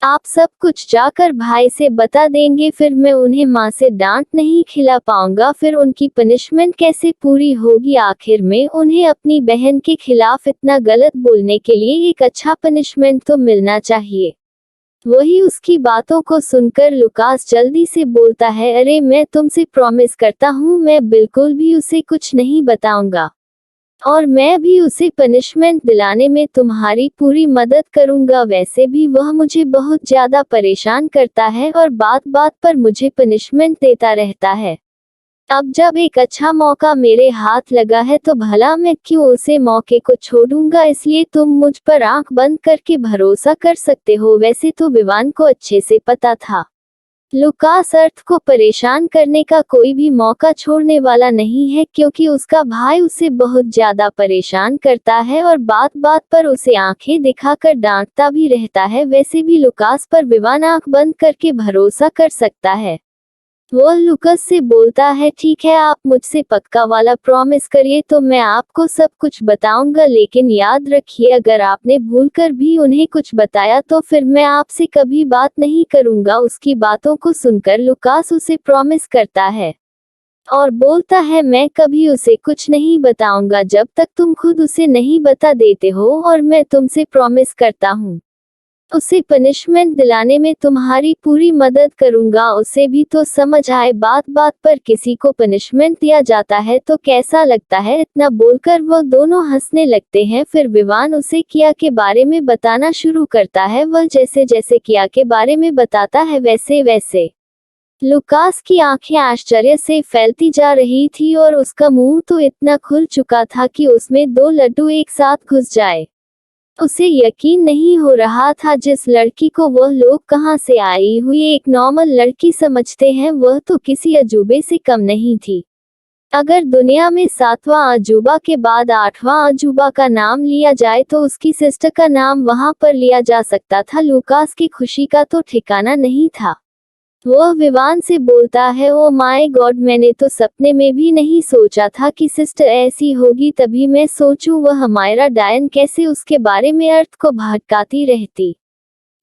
Speaker 1: आप सब कुछ जाकर भाई से बता देंगे, फिर मैं उन्हें माँ से डांट नहीं खिला पाऊंगा, फिर उनकी पनिशमेंट कैसे पूरी होगी? आखिर में उन्हें अपनी बहन के खिलाफ इतना गलत बोलने के लिए एक अच्छा पनिशमेंट तो मिलना चाहिए। वही उसकी बातों को सुनकर लुकास जल्दी से बोलता है, अरे मैं तुमसे प्रॉमिस करता हूँ मैं बिल्कुल भी उसे कुछ नहीं बताऊंगा और मैं भी उसे पनिशमेंट दिलाने में तुम्हारी पूरी मदद करूंगा। वैसे भी वह मुझे बहुत ज्यादा परेशान करता है और बात बात पर मुझे पनिशमेंट देता रहता है। अब जब एक अच्छा मौका मेरे हाथ लगा है तो भला मैं क्यों उसे मौके को छोड़ूंगा? इसलिए तुम मुझ पर आंख बंद करके भरोसा कर सकते हो। वैसे तो विवान को अच्छे से पता था लुकास अर्थ को परेशान करने का कोई भी मौका छोड़ने वाला नहीं है, क्योंकि उसका भाई उसे बहुत ज्यादा परेशान करता है और बात बात पर उसे आंखें दिखाकर डांटता भी रहता है। वैसे भी लुकास पर विवान आंख बंद करके भरोसा कर सकता है। वह लुकास से बोलता है, ठीक है आप मुझसे पक्का वाला प्रॉमिस करिए तो मैं आपको सब कुछ बताऊंगा, लेकिन याद रखिए अगर आपने भूलकर भी उन्हें कुछ बताया तो फिर मैं आपसे कभी बात नहीं करूंगा। उसकी बातों को सुनकर लुकास उसे प्रॉमिस करता है और बोलता है, मैं कभी उसे कुछ नहीं बताऊंगा जब तक तुम खुद उसे नहीं बता देते हो, और मैं तुमसे प्रॉमिस करता हूँ उसे पनिशमेंट दिलाने में तुम्हारी पूरी मदद करूंगा। उसे भी तो समझ आए, बात बात पर किसी को पनिशमेंट दिया जाता है तो कैसा लगता है। इतना बोलकर वो दोनों हंसने लगते हैं। फिर विवान उसे किया के बारे में बताना शुरू करता है। वह जैसे जैसे किया के बारे में बताता है वैसे वैसे लुकास की आंखें आश्चर्य से फैलती जा रही थी और उसका मुंह तो इतना खुल चुका था कि उसमें दो लड्डू एक साथ घुस जाए। उसे यकीन नहीं हो रहा था, जिस लड़की को वह लोग कहां से आई हुई एक नॉर्मल लड़की समझते हैं वह तो किसी अजूबे से कम नहीं थी। अगर दुनिया में 7वां अजूबा के बाद 8वां अजूबा का नाम लिया जाए तो उसकी सिस्टर का नाम वहां पर लिया जा सकता था। लुकास की खुशी का तो ठिकाना नहीं था। वह विवान से बोलता है, ओ माय गॉड, मैंने तो सपने में भी नहीं सोचा था कि सिस्टर ऐसी होगी। तभी मैं सोचूं वह हमारा डायन कैसे उसके बारे में अर्थ को भटकाती रहती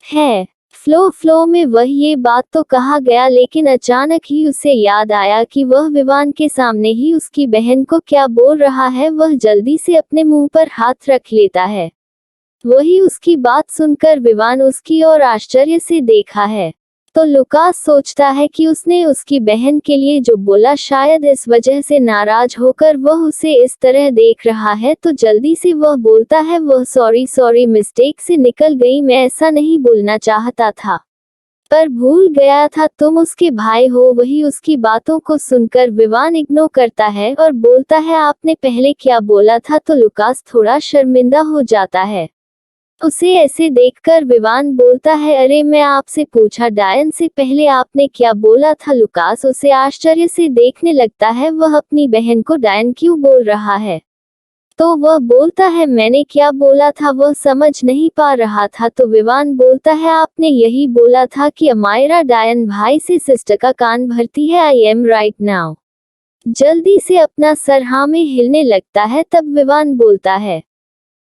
Speaker 1: है। फ्लो में वह ये बात तो कहा गया, लेकिन अचानक ही उसे याद आया कि वह विवान के सामने ही उसकी बहन को क्या बोल रहा है। वह जल्दी से अपने मुंह पर हाथ रख लेता है वही उसकी बात सुनकर विवान उसकी ओर आश्चर्य से देखा है। तो लुकास सोचता है कि उसने उसकी बहन के लिए जो बोला शायद इस वजह से नाराज होकर वह उसे इस तरह देख रहा है, तो जल्दी से वह बोलता है, वह सॉरी मिस्टेक से निकल गई, मैं ऐसा नहीं बोलना चाहता था, पर भूल गया था, तुम उसके भाई हो। वही उसकी बातों को सुनकर विवान इग्नोर करता है और बोलता है, आपने पहले क्या बोला था। तो लुकास थोड़ा शर्मिंदा हो जाता है। उसे ऐसे देखकर विवान बोलता है, अरे मैं आपसे पूछा डायन से पहले आपने क्या बोला था। लुकास उसे आश्चर्य से देखने लगता है, वह अपनी बहन को डायन क्यों बोल रहा है। तो वह बोलता है, मैंने क्या बोला था वह समझ नहीं पा रहा था। तो विवान बोलता है, आपने यही बोला था कि अमायरा डायन भाई से सिस्टर का कान भरती है, आई एम राइट नाउ। जल्दी से अपना सर हाँ में हिलने लगता है। तब विवान बोलता है,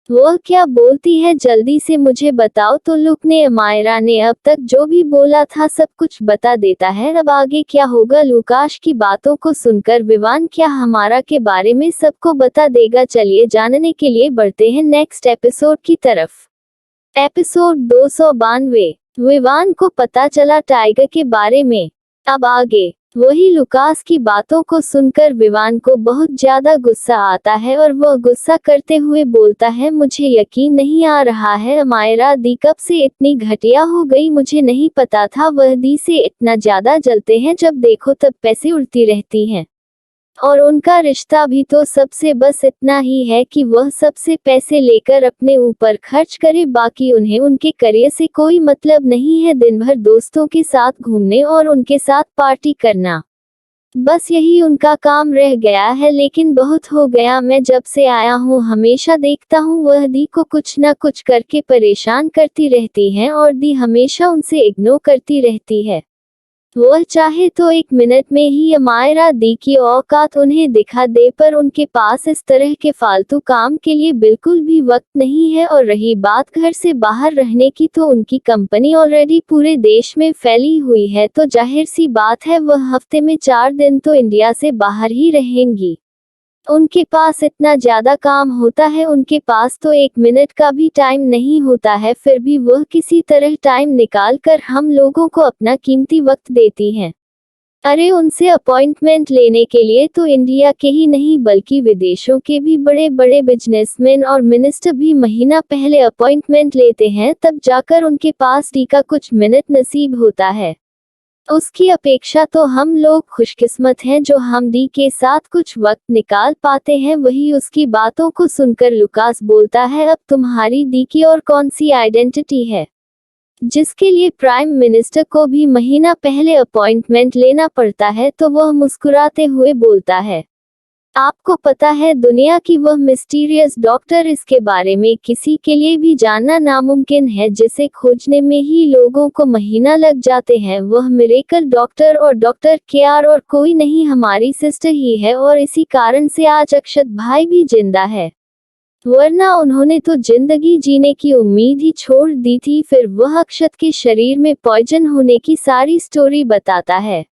Speaker 1: वह क्या बोलती है, जल्दी से मुझे बताओ। तो लुक ने अमायरा ने अब तक जो भी बोला था सब कुछ बता देता है। अब आगे क्या होगा। लुकास की बातों को सुनकर विवान क्या हमारा के बारे में सबको बता देगा। चलिए जानने के लिए बढ़ते हैं नेक्स्ट एपिसोड की तरफ। एपिसोड 292। विवान को पता चला टाइगर के बारे में। अब आगे वही लुकास की बातों को सुनकर विवान को बहुत ज्यादा गुस्सा आता है और वह गुस्सा करते हुए बोलता है, मुझे यकीन नहीं आ रहा है अमायरा दी कब से इतनी घटिया हो गई, मुझे नहीं पता था वह दी से इतना ज्यादा जलते हैं, जब देखो तब पैसे उड़ती रहती हैं और उनका रिश्ता भी तो सबसे बस इतना ही है कि वह सबसे पैसे लेकर अपने ऊपर खर्च करे, बाकी उन्हें उनके करियर से कोई मतलब नहीं है। दिन भर दोस्तों के साथ घूमने और उनके साथ पार्टी करना, बस यही उनका काम रह गया है। लेकिन बहुत हो गया, मैं जब से आया हूँ हमेशा देखता हूँ वह दी को कुछ न कुछ करके परेशान करती रहती हैं और दी हमेशा उनसे इग्नोर करती रहती है। वह चाहे तो 1 मिनट में ही अमायरा दी की औकात उन्हें दिखा दे, पर उनके पास इस तरह के फालतू काम के लिए बिल्कुल भी वक्त नहीं है। और रही बात घर से बाहर रहने की, तो उनकी कंपनी ऑलरेडी पूरे देश में फैली हुई है, तो जाहिर सी बात है वह हफ्ते में 4 दिन तो इंडिया से बाहर ही रहेंगी। उनके पास इतना ज्यादा काम होता है, उनके पास तो 1 मिनट का भी टाइम नहीं होता है, फिर भी वह किसी तरह टाइम निकाल कर हम लोगों को अपना कीमती वक्त देती हैं। अरे उनसे अपॉइंटमेंट लेने के लिए तो इंडिया के ही नहीं बल्कि विदेशों के भी बड़े बड़े बिजनेसमैन और मिनिस्टर भी महीना पहले अपॉइंटमेंट लेते हैं, तब जाकर उनके पास डी का कुछ मिनट नसीब होता है। उसकी अपेक्षा तो हम लोग खुशकिस्मत हैं जो हम दी के साथ कुछ वक्त निकाल पाते हैं। वही उसकी बातों को सुनकर लुकास बोलता है, अब तुम्हारी दी की और कौन सी आइडेंटिटी है जिसके लिए प्राइम मिनिस्टर को भी महीना पहले अपॉइंटमेंट लेना पड़ता है। तो वह मुस्कुराते हुए बोलता है, आपको पता है दुनिया की वह मिस्टीरियस डॉक्टर, इसके बारे में किसी के लिए भी जानना नामुमकिन है, जिसे खोजने में ही लोगों को महीना लग जाते हैं। वह मिरेकल डॉक्टर और डॉक्टर केआर और कोई नहीं, हमारी सिस्टर ही है, और इसी कारण से आज अक्षत भाई भी जिंदा है, वरना उन्होंने तो जिंदगी जीने की उम्मीद ही छोड़ दी थी। फिर वह अक्षत के शरीर में पॉइजन होने की सारी स्टोरी बताता है,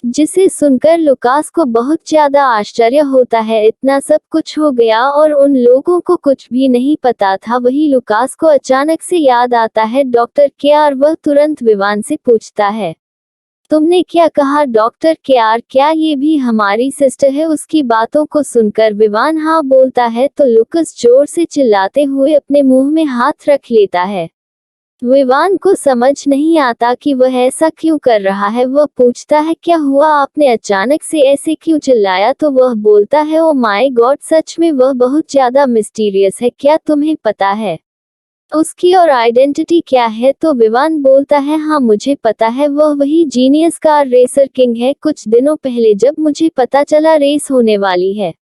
Speaker 1: जिसे सुनकर लुकास को बहुत ज्यादा आश्चर्य होता है। इतना सब कुछ हो गया और उन लोगों को कुछ भी नहीं पता था। वही लुकास को अचानक से याद आता है डॉक्टर केआर। वह तुरंत विवान से पूछता है, तुमने क्या कहा डॉक्टर केआर, क्या ये भी हमारी सिस्टर है। उसकी बातों को सुनकर विवान हाँ बोलता है, तो लुकास जोर से चिल्लाते हुए अपने मुंह में हाथ रख लेता है। विवान को समझ नहीं आता कि वह ऐसा क्यों कर रहा है। वह पूछता है, क्या हुआ, आपने अचानक से ऐसे क्यों चिल्लाया। तो वह बोलता है, ओ माय गॉड, सच में वह बहुत ज्यादा मिस्टीरियस है, क्या तुम्हें पता है उसकी और आइडेंटिटी क्या है। तो विवान बोलता है, हाँ मुझे पता है, वह वही जीनियस कार रेसर किंग है। कुछ दिनों पहले जब मुझे पता चला रेस होने वाली है,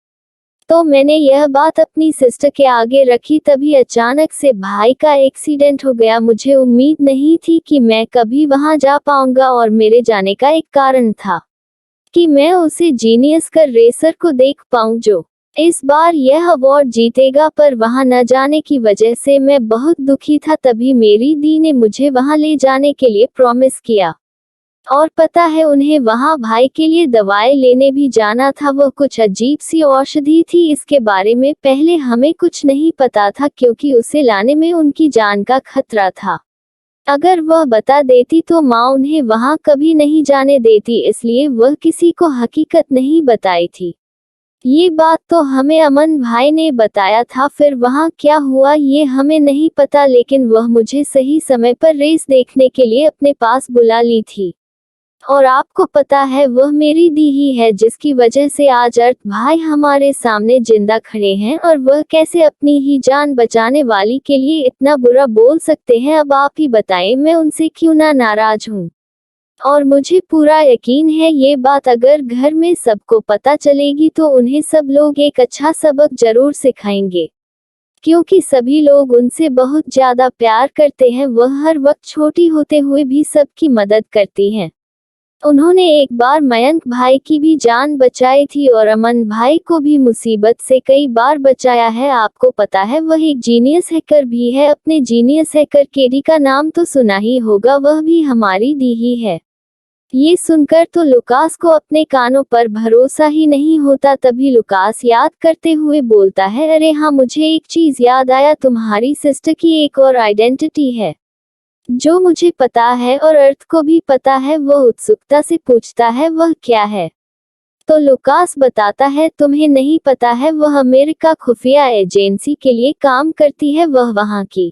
Speaker 1: तो मैंने यह बात अपनी सिस्टर के आगे रखी, तभी अचानक से भाई का एक्सीडेंट हो गया। मुझे उम्मीद नहीं थी कि मैं कभी वहां जा पाऊंगा, और मेरे जाने का एक कारण था कि मैं उसे जीनियस कर रेसर को देख पाऊं जो इस बार यह अवार्ड जीतेगा, पर वहां न जाने की वजह से मैं बहुत दुखी था। तभी मेरी दी ने मुझे वहां ले जाने के लिए प्रॉमिस किया, और पता है उन्हें वहां भाई के लिए दवाई लेने भी जाना था। वह कुछ अजीब सी औषधि थी, इसके बारे में पहले हमें कुछ नहीं पता था क्योंकि उसे लाने में उनकी जान का खतरा था। अगर वह बता देती तो माँ उन्हें वहां कभी नहीं जाने देती, इसलिए वह किसी को हकीकत नहीं बताई थी। ये बात तो हमें अमन भाई ने बताया था। फिर वहां क्या हुआ ये हमें नहीं पता, लेकिन वह मुझे सही समय पर रेस देखने के लिए अपने पास बुला ली थी। और आपको पता है वह मेरी दी ही है जिसकी वजह से आज अर्थ भाई हमारे सामने जिंदा खड़े हैं, और वह कैसे अपनी ही जान बचाने वाली के लिए इतना बुरा बोल सकते हैं। अब आप ही बताएं, मैं उनसे क्यों ना नाराज हूँ। और मुझे पूरा यकीन है ये बात अगर घर में सबको पता चलेगी तो उन्हें सब लोग एक अच्छा सबक जरूर सिखाएंगे, क्योंकि सभी लोग उनसे बहुत ज्यादा प्यार करते हैं। वह हर वक्त छोटी होते हुए भी सबकी मदद करती हैं। उन्होंने एक बार मयंक भाई की भी जान बचाई थी और अमन भाई को भी मुसीबत से कई बार बचाया है। आपको पता है वह एक जीनियस हैकर भी है। अपने जीनियस हैकर केडी का नाम तो सुना ही होगा, वह भी हमारी दी ही है। ये सुनकर तो लुकास को अपने कानों पर भरोसा ही नहीं होता। तभी लुकास याद करते हुए बोलता है, अरे हाँ, मुझे एक चीज याद आया, तुम्हारी सिस्टर की एक और आइडेंटिटी है जो मुझे पता है और अर्थ को भी पता है। वह उत्सुकता से पूछता है, वह क्या है? तो लुकास बताता है, तुम्हें नहीं पता है, वह अमेरिका खुफिया एजेंसी के लिए काम करती है। वह वहां की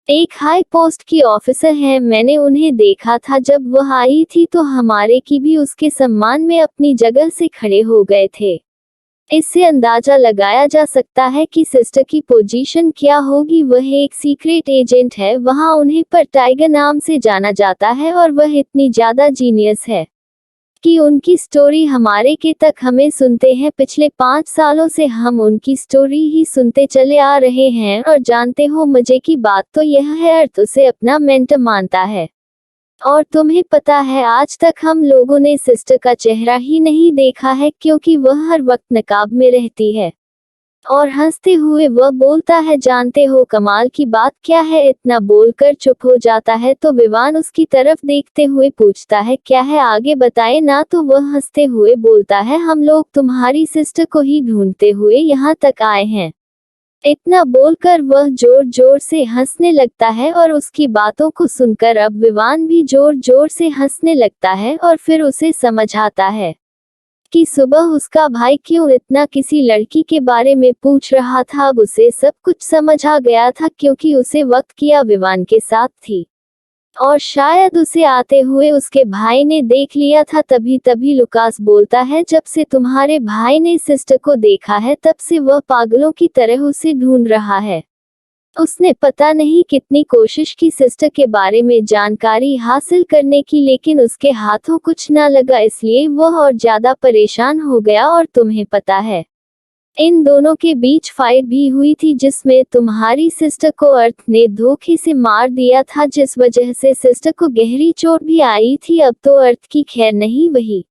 Speaker 1: एक हाई पोस्ट की ऑफिसर है। मैंने उन्हें देखा था जब वह आई थी, तो हमारे की भी उसके सम्मान में अपनी जगह से खड़े हो गए थे। इससे अंदाजा लगाया जा सकता है कि सिस्टर की पोजीशन क्या होगी। वह एक सीक्रेट एजेंट है, वहां उन्हें पर टाइगर नाम से जाना जाता है, और वह इतनी ज्यादा जीनियस है कि उनकी स्टोरी हमारे के तक हमें सुनते हैं। पिछले 5 सालों से हम उनकी स्टोरी ही सुनते चले आ रहे हैं। और जानते हो मजे की बात तो यह है, अर्थ उसे अपना मेंटर मानता है। और तुम्हें पता है आज तक हम लोगों ने सिस्टर का चेहरा ही नहीं देखा है, क्योंकि वह हर वक्त नकाब में रहती है। और हंसते हुए वह बोलता है, जानते हो कमाल की बात क्या है? इतना बोलकर चुप हो जाता है तो विवान उसकी तरफ देखते हुए पूछता है, क्या है, आगे बताए ना? तो वह हंसते हुए बोलता है, हम लोग तुम्हारी सिस्टर को ही ढूंढते हुए यहाँ तक आए हैं। इतना बोलकर वह जोर जोर से हंसने लगता है, और उसकी बातों को सुनकर अब विवान भी जोर जोर से हंसने लगता है। और फिर उसे समझ आता है कि सुबह उसका भाई क्यों इतना किसी लड़की के बारे में पूछ रहा था। अब उसे सब कुछ समझ आ गया था, क्योंकि उसे वक्त किया विवान के साथ थी, और शायद उसे आते हुए उसके भाई ने देख लिया था। तभी लुकास बोलता है, जब से तुम्हारे भाई ने सिस्टर को देखा है तब से वह पागलों की तरह उसे ढूंढ रहा है। उसने पता नहीं कितनी कोशिश की सिस्टर के बारे में जानकारी हासिल करने की, लेकिन उसके हाथों कुछ ना लगा, इसलिए वह और ज्यादा परेशान हो गया। और तुम्हें पता है इन दोनों के बीच फाइट भी हुई थी, जिसमें तुम्हारी सिस्टर को अर्थ ने धोखे से मार दिया था, जिस वजह से सिस्टर को गहरी चोट भी आई थी। अब तो अर्थ की खैर नहीं वही।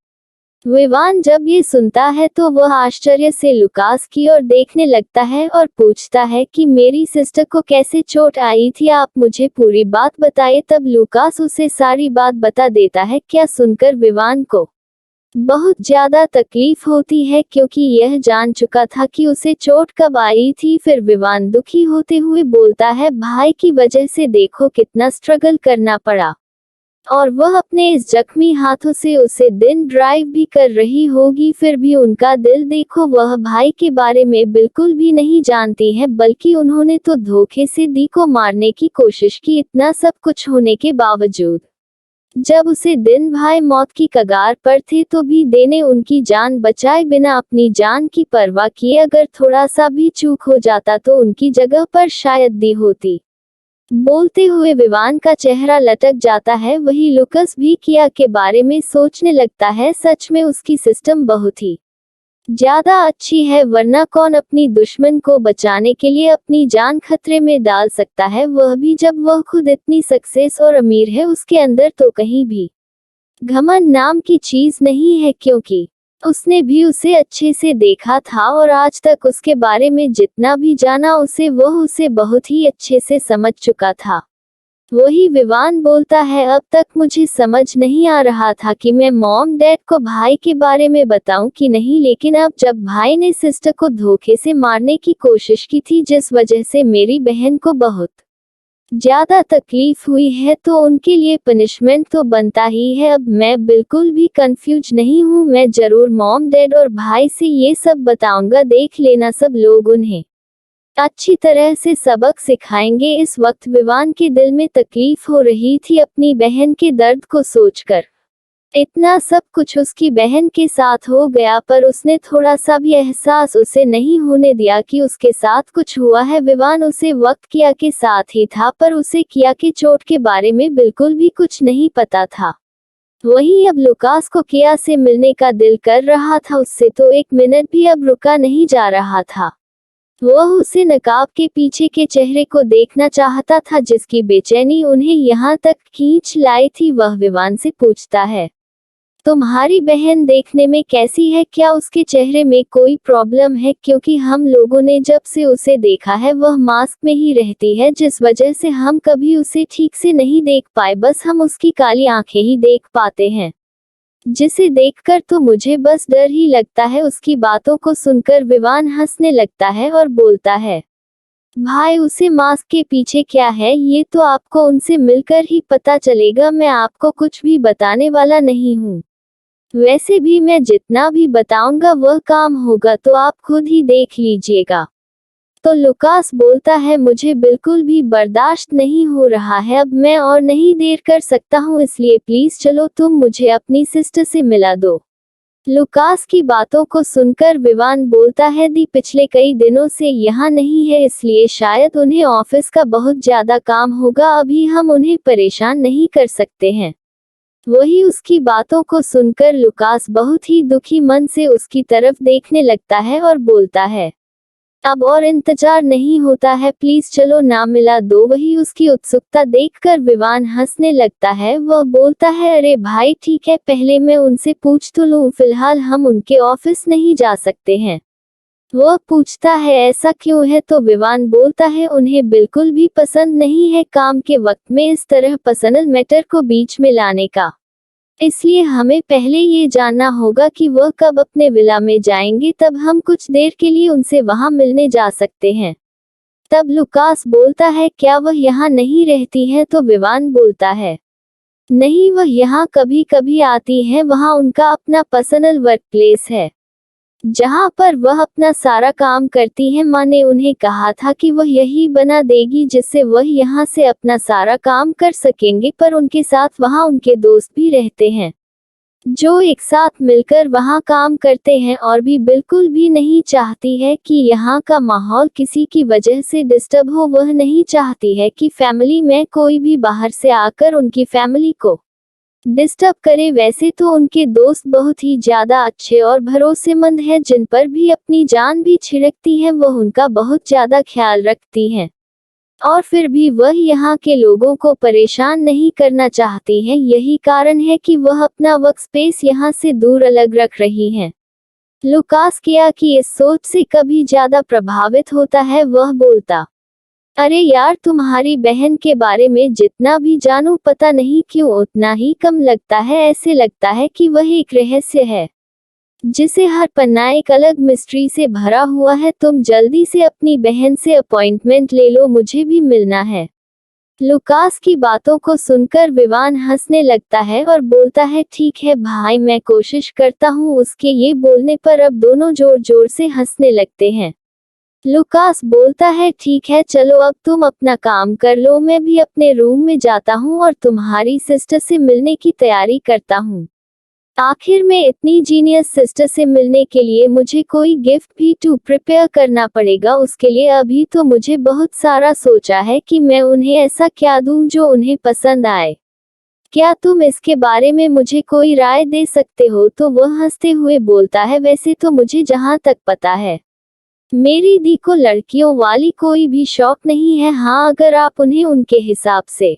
Speaker 1: विवान जब ये सुनता है तो वह आश्चर्य से लुकास की ओर देखने लगता है और पूछता है कि मेरी सिस्टर को कैसे चोट आई थी, आप मुझे पूरी बात बताइए। तब लुकास उसे सारी बात बता देता है। क्या सुनकर विवान को बहुत ज्यादा तकलीफ होती है, क्योंकि यह जान चुका था कि उसे चोट कब आई थी। फिर विवान दुखी होते हुए बोलता है, भाई की वजह से देखो कितना स्ट्रगल करना पड़ा, और वह अपने इस जख्मी हाथों से उसे दिन ड्राइव भी कर रही होगी। फिर भी उनका दिल देखो, वह भाई के बारे में बिल्कुल भी नहीं जानती है, बल्कि उन्होंने तो धोखे से दी को मारने की कोशिश की। इतना सब कुछ होने के बावजूद जब उसे दिन भाई मौत की कगार पर थे तो भी दी ने उनकी जान बचाए बिना अपनी जान की परवाह किए। अगर थोड़ा सा भी चूक हो जाता तो उनकी जगह पर शायद दी होती। बोलते हुए विवान का चेहरा लटक जाता है। वही लुकास भी किया के बारे में सोचने लगता है। सच में उसकी सिस्टम बहुत ही ज्यादा अच्छी है, वरना कौन अपनी दुश्मन को बचाने के लिए अपनी जान खतरे में डाल सकता है, वह भी जब वह खुद इतनी सक्सेस और अमीर है। उसके अंदर तो कहीं भी घमंड नाम की चीज नहीं है, क्योंकि उसने भी उसे अच्छे से देखा था, और आज तक उसके बारे में जितना भी जाना उसे बहुत ही अच्छे से समझ चुका था। वही विवान बोलता है, अब तक मुझे समझ नहीं आ रहा था कि मैं मॉम डैड को भाई के बारे में बताऊं कि नहीं, लेकिन अब जब भाई ने सिस्टर को धोखे से मारने की कोशिश की थी जिस वजह से मेरी बहन को बहुत ज्यादा तकलीफ हुई है, तो उनके लिए पनिशमेंट तो बनता ही है। अब मैं बिल्कुल भी कंफ्यूज नहीं हूँ, मैं जरूर मॉम डैड और भाई से ये सब बताऊंगा, देख लेना सब लोग उन्हें अच्छी तरह से सबक सिखाएंगे। इस वक्त विवान के दिल में तकलीफ हो रही थी अपनी बहन के दर्द को सोचकर। इतना सब कुछ उसकी बहन के साथ हो गया, पर उसने थोड़ा सा भी एहसास उसे नहीं होने दिया कि उसके साथ कुछ हुआ है। विवान उसे वक्त किया के साथ ही था, पर उसे किया के चोट के बारे में बिल्कुल भी कुछ नहीं पता था। वहीं अब लुकास को किया से मिलने का दिल कर रहा था, उससे तो एक मिनट भी अब रुका नहीं जा रहा था। वह उसे नकाब के पीछे के चेहरे को देखना चाहता था जिसकी बेचैनी उन्हें यहाँ तक खींच लाई थी। वह विवान से पूछता है, तुम्हारी बहन देखने में कैसी है, क्या उसके चेहरे में कोई प्रॉब्लम है? क्योंकि हम लोगों ने जब से उसे देखा है वह मास्क में ही रहती है, जिस वजह से हम कभी उसे ठीक से नहीं देख पाए, बस हम उसकी काली आंखें ही देख पाते हैं, जिसे देखकर तो मुझे बस डर ही लगता है। उसकी बातों को सुनकर विवान हंसने लगता है और बोलता है, भाई उसे मास्क के पीछे क्या है ये तो आपको उनसे मिलकर ही पता चलेगा, मैं आपको कुछ भी बताने वाला नहीं हूँ। वैसे भी मैं जितना भी बताऊंगा वह काम होगा तो आप खुद ही देख लीजिएगा। तो लुकास बोलता है, मुझे बिल्कुल भी बर्दाश्त नहीं हो रहा है, अब मैं और नहीं देर कर सकता हूँ, इसलिए प्लीज चलो तुम मुझे अपनी सिस्टर से मिला दो। लुकास की बातों को सुनकर विवान बोलता है, दी पिछले कई दिनों से यहाँ नहीं है, इसलिए शायद उन्हें ऑफिस का बहुत ज्यादा काम होगा, अभी हम उन्हें परेशान नहीं कर सकते हैं। वही उसकी बातों को सुनकर लुकास बहुत ही दुखी मन से उसकी तरफ देखने लगता है और बोलता है, अब और इंतजार नहीं होता है, प्लीज चलो ना मिला दो। वही उसकी उत्सुकता देखकर विवान हंसने लगता है। वह बोलता है, अरे भाई ठीक है, पहले मैं उनसे पूछ तो लूं, फिलहाल हम उनके ऑफिस नहीं जा सकते हैं। वह पूछता है, ऐसा क्यों है? तो विवान बोलता है, उन्हें बिल्कुल भी पसंद नहीं है काम के वक्त में इस तरह पर्सनल मैटर को बीच में लाने का, इसलिए हमें पहले ये जानना होगा कि वह कब अपने विला में जाएंगे, तब हम कुछ देर के लिए उनसे वहां मिलने जा सकते हैं। तब लुकास बोलता है, क्या वह यहाँ नहीं रहती है? तो विवान बोलता है, नहीं, वह यहाँ कभी कभी आती है, वहाँ उनका अपना पर्सनल वर्क प्लेस है जहाँ पर वह अपना सारा काम करती है। माँ ने उन्हें कहा था कि वह यही बना देगी जिससे वह यहाँ से अपना सारा काम कर सकेंगे, पर उनके साथ वहाँ उनके दोस्त भी रहते हैं जो एक साथ मिलकर वहाँ काम करते हैं, और भी बिल्कुल भी नहीं चाहती है कि यहाँ का माहौल किसी की वजह से डिस्टर्ब हो। वह नहीं चाहती है कि फैमिली में कोई भी बाहर से आकर उनकी फैमिली को डिस्टर्ब करे। वैसे तो उनके दोस्त बहुत ही ज्यादा अच्छे और भरोसेमंद हैं, जिन पर भी अपनी जान भी छिड़कती हैं, वह उनका बहुत ज्यादा ख्याल रखती हैं, और फिर भी वह यहाँ के लोगों को परेशान नहीं करना चाहती हैं। यही कारण है कि वह अपना वर्क स्पेस यहाँ से दूर अलग रख रही हैं। लुकास किया कि इस सोच से कभी ज्यादा प्रभावित होता है। वह बोलता, अरे यार, तुम्हारी बहन के बारे में जितना भी जानूं पता नहीं क्यों उतना ही कम लगता है, ऐसे लगता है कि वह एक रहस्य है जिसे हर पन्ना एक अलग मिस्ट्री से भरा हुआ है। तुम जल्दी से अपनी बहन से अपॉइंटमेंट ले लो, मुझे भी मिलना है। लुकास की बातों को सुनकर विवान हंसने लगता है और बोलता है, ठीक है भाई, मैं कोशिश करता हूँ। उसके ये बोलने पर अब दोनों जोर जोर से हंसने लगते हैं। लुकास बोलता है, ठीक है चलो, अब तुम अपना काम कर लो, मैं भी अपने रूम में जाता हूँ और तुम्हारी सिस्टर से मिलने की तैयारी करता हूँ। आखिर में इतनी जीनियस सिस्टर से मिलने के लिए मुझे कोई गिफ्ट भी टू प्रिपेयर करना पड़ेगा। उसके लिए अभी तो मुझे बहुत सारा सोचा है कि मैं उन्हें ऐसा क्या दूं जो उन्हें पसंद आए। क्या तुम इसके बारे में मुझे कोई राय दे सकते हो? तो वह हंसते हुए बोलता है, वैसे तो मुझे जहाँ तक पता है मेरी दी को लड़कियों वाली कोई भी शौक नहीं है। हाँ, अगर आप उन्हें उनके हिसाब से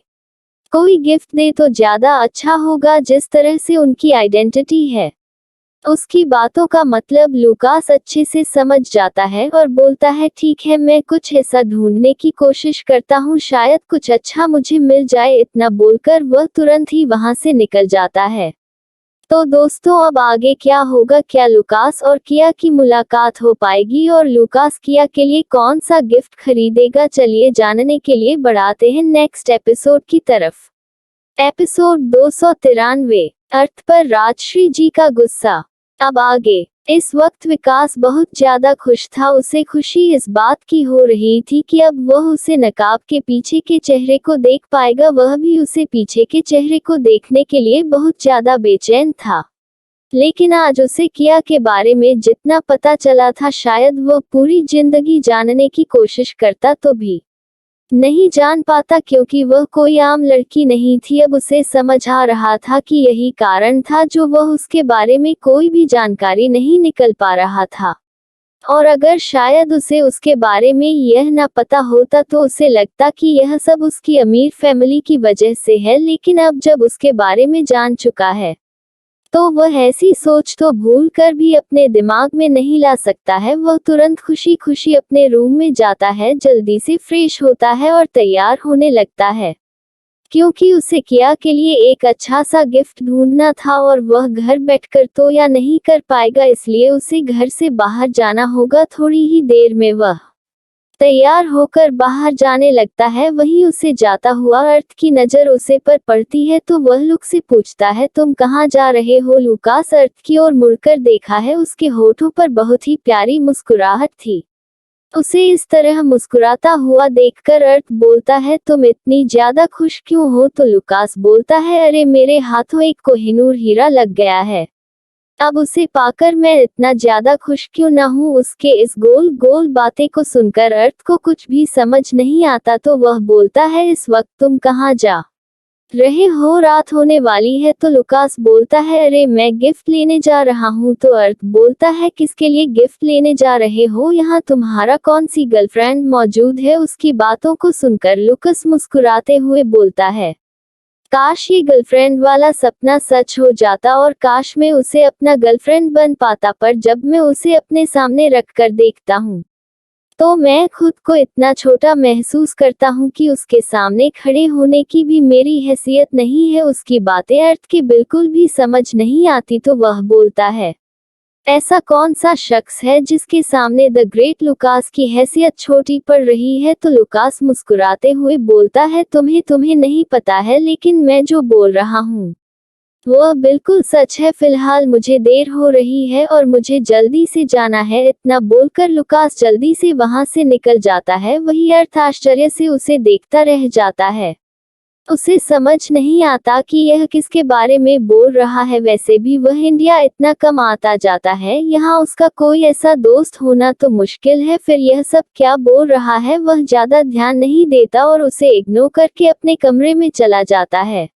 Speaker 1: कोई गिफ्ट दे तो ज्यादा अच्छा होगा, जिस तरह से उनकी आइडेंटिटी है उसकी बातों का मतलब लूकास अच्छे से समझ जाता है और बोलता है ठीक है, मैं कुछ ऐसा ढूंढने की कोशिश करता हूँ, शायद कुछ अच्छा मुझे मिल जाए। इतना बोलकर वह तुरंत ही वहां से निकल जाता है। तो दोस्तों, अब आगे क्या होगा? क्या लूकास और किया की मुलाकात हो पाएगी और लूकास किया के लिए कौन सा गिफ्ट खरीदेगा? चलिए जानने के लिए बढ़ाते हैं नेक्स्ट एपिसोड की तरफ। एपिसोड 293, अर्थ पर राजश्री जी का गुस्सा। अब आगे। इस वक्त विकास बहुत ज्यादा खुश था। उसे खुशी इस बात की हो रही थी कि अब वह उसे नकाब के पीछे के चेहरे को देख पाएगा। वह भी उसे पीछे के चेहरे को देखने के लिए बहुत ज्यादा बेचैन था। लेकिन आज उसे किया के बारे में जितना पता चला था, शायद वह पूरी जिंदगी जानने की कोशिश करता तो भी नहीं जान पाता, क्योंकि वह कोई आम लड़की नहीं थी। अब उसे समझ आ रहा था कि यही कारण था जो वह उसके बारे में कोई भी जानकारी नहीं निकल पा रहा था। और अगर शायद उसे उसके बारे में यह ना पता होता तो उसे लगता कि यह सब उसकी अमीर फैमिली की वजह से है। लेकिन अब जब उसके बारे में जान चुका है तो वह ऐसी सोच तो भूल कर भी अपने दिमाग में नहीं ला सकता है। वह तुरंत खुशी खुशी अपने रूम में जाता है, जल्दी से फ्रेश होता है और तैयार होने लगता है, क्योंकि उसे किया के लिए एक अच्छा सा गिफ्ट ढूंढना था और वह घर बैठकर तो या नहीं कर पाएगा, इसलिए उसे घर से बाहर जाना होगा। थोड़ी ही देर में वह तैयार होकर बाहर जाने लगता है। वहीं उसे जाता हुआ अर्थ की नजर उसे पर पड़ती है तो वह लुक से पूछता है, तुम कहाँ जा रहे हो? लूकास अर्थ की ओर मुड़कर देखा है। उसके होठों पर बहुत ही प्यारी मुस्कुराहट थी। उसे इस तरह मुस्कुराता हुआ देखकर अर्थ बोलता है, तुम इतनी ज्यादा खुश क्यों हो? तो लूकास बोलता है, अरे मेरे हाथों एक कोहिनूर हीरा लग गया है, अब उसे पाकर मैं इतना ज्यादा खुश क्यों ना हूँ? उसके इस गोल गोल बातें को सुनकर अर्थ को कुछ भी समझ नहीं आता तो वह बोलता है, इस वक्त तुम कहाँ जा रहे हो? रात होने वाली है। तो लूकास बोलता है, अरे मैं गिफ्ट लेने जा रहा हूँ। तो अर्थ बोलता है, किसके लिए गिफ्ट लेने जा रहे हो? यहाँ तुम्हारा कौन सी गर्लफ्रेंड मौजूद है? उसकी बातों को सुनकर लूकास मुस्कुराते हुए बोलता है, काश ये गर्लफ्रेंड वाला सपना सच हो जाता और काश मैं उसे अपना गर्लफ्रेंड बन पाता, पर जब मैं उसे अपने सामने रख कर देखता हूँ तो मैं खुद को इतना छोटा महसूस करता हूँ कि उसके सामने खड़े होने की भी मेरी हैसियत नहीं है। उसकी बातें अर्थ के बिल्कुल भी समझ नहीं आती तो वह बोलता है, ऐसा कौन सा शख्स है जिसके सामने द ग्रेट लूकास की हैसियत छोटी पड़ रही है? तो लूकास मुस्कुराते हुए बोलता है, तुम्हें नहीं पता है, लेकिन मैं जो बोल रहा हूँ वह बिल्कुल सच है। फिलहाल मुझे देर हो रही है और मुझे जल्दी से जाना है। इतना बोलकर लूकास जल्दी से वहां से निकल जाता है। वही अर्थ आश्चर्य से उसे देखता रह जाता है। उसे समझ नहीं आता कि यह किसके बारे में बोल रहा है। वैसे भी वह इंडिया इतना कम आता जाता है, यहाँ उसका कोई ऐसा दोस्त होना तो मुश्किल है। फिर यह सब क्या बोल रहा है? वह ज्यादा ध्यान नहीं देता और उसे इग्नोर करके अपने कमरे में चला जाता है।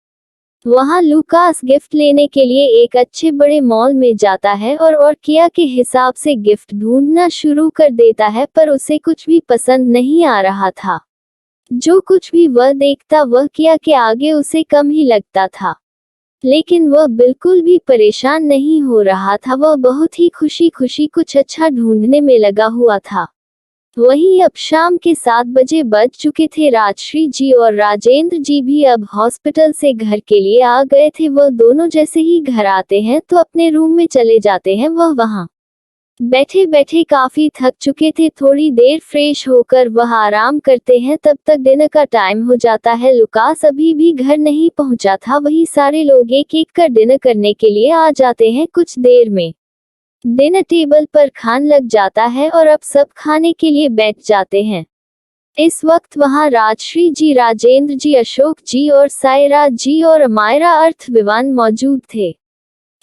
Speaker 1: वहाँ लूकास गिफ्ट लेने के लिए एक अच्छे बड़े मॉल में जाता है और किया के हिसाब से गिफ्ट ढूंढना शुरू कर देता है, पर उसे कुछ भी पसंद नहीं आ रहा था। जो कुछ भी वह देखता वह किया के आगे उसे कम ही लगता था। लेकिन वह बिल्कुल भी परेशान नहीं हो रहा था। वह बहुत ही खुशी खुशी कुछ अच्छा ढूंढने में लगा हुआ था। वहीं अब शाम के 7 बजे बज चुके थे। राजश्री जी और राजेंद्र जी भी अब हॉस्पिटल से घर के लिए आ गए थे। वह दोनों जैसे ही घर आते हैं तो अपने रूम में चले जाते हैं। वह वहां बैठे बैठे काफी थक चुके थे। थोड़ी देर फ्रेश होकर वह आराम करते हैं। तब तक डिनर का टाइम हो जाता है। लूकास अभी भी घर नहीं पहुंचा था। वही सारे लोग एक एक कर डिनर करने के लिए आ जाते हैं। कुछ देर में डिनर टेबल पर खान लग जाता है और अब सब खाने के लिए बैठ जाते हैं। इस वक्त वहां राजश्री जी, राजेंद्र जी, अशोक जी और सायरा जी और अमायरा अर्थ विवान मौजूद थे।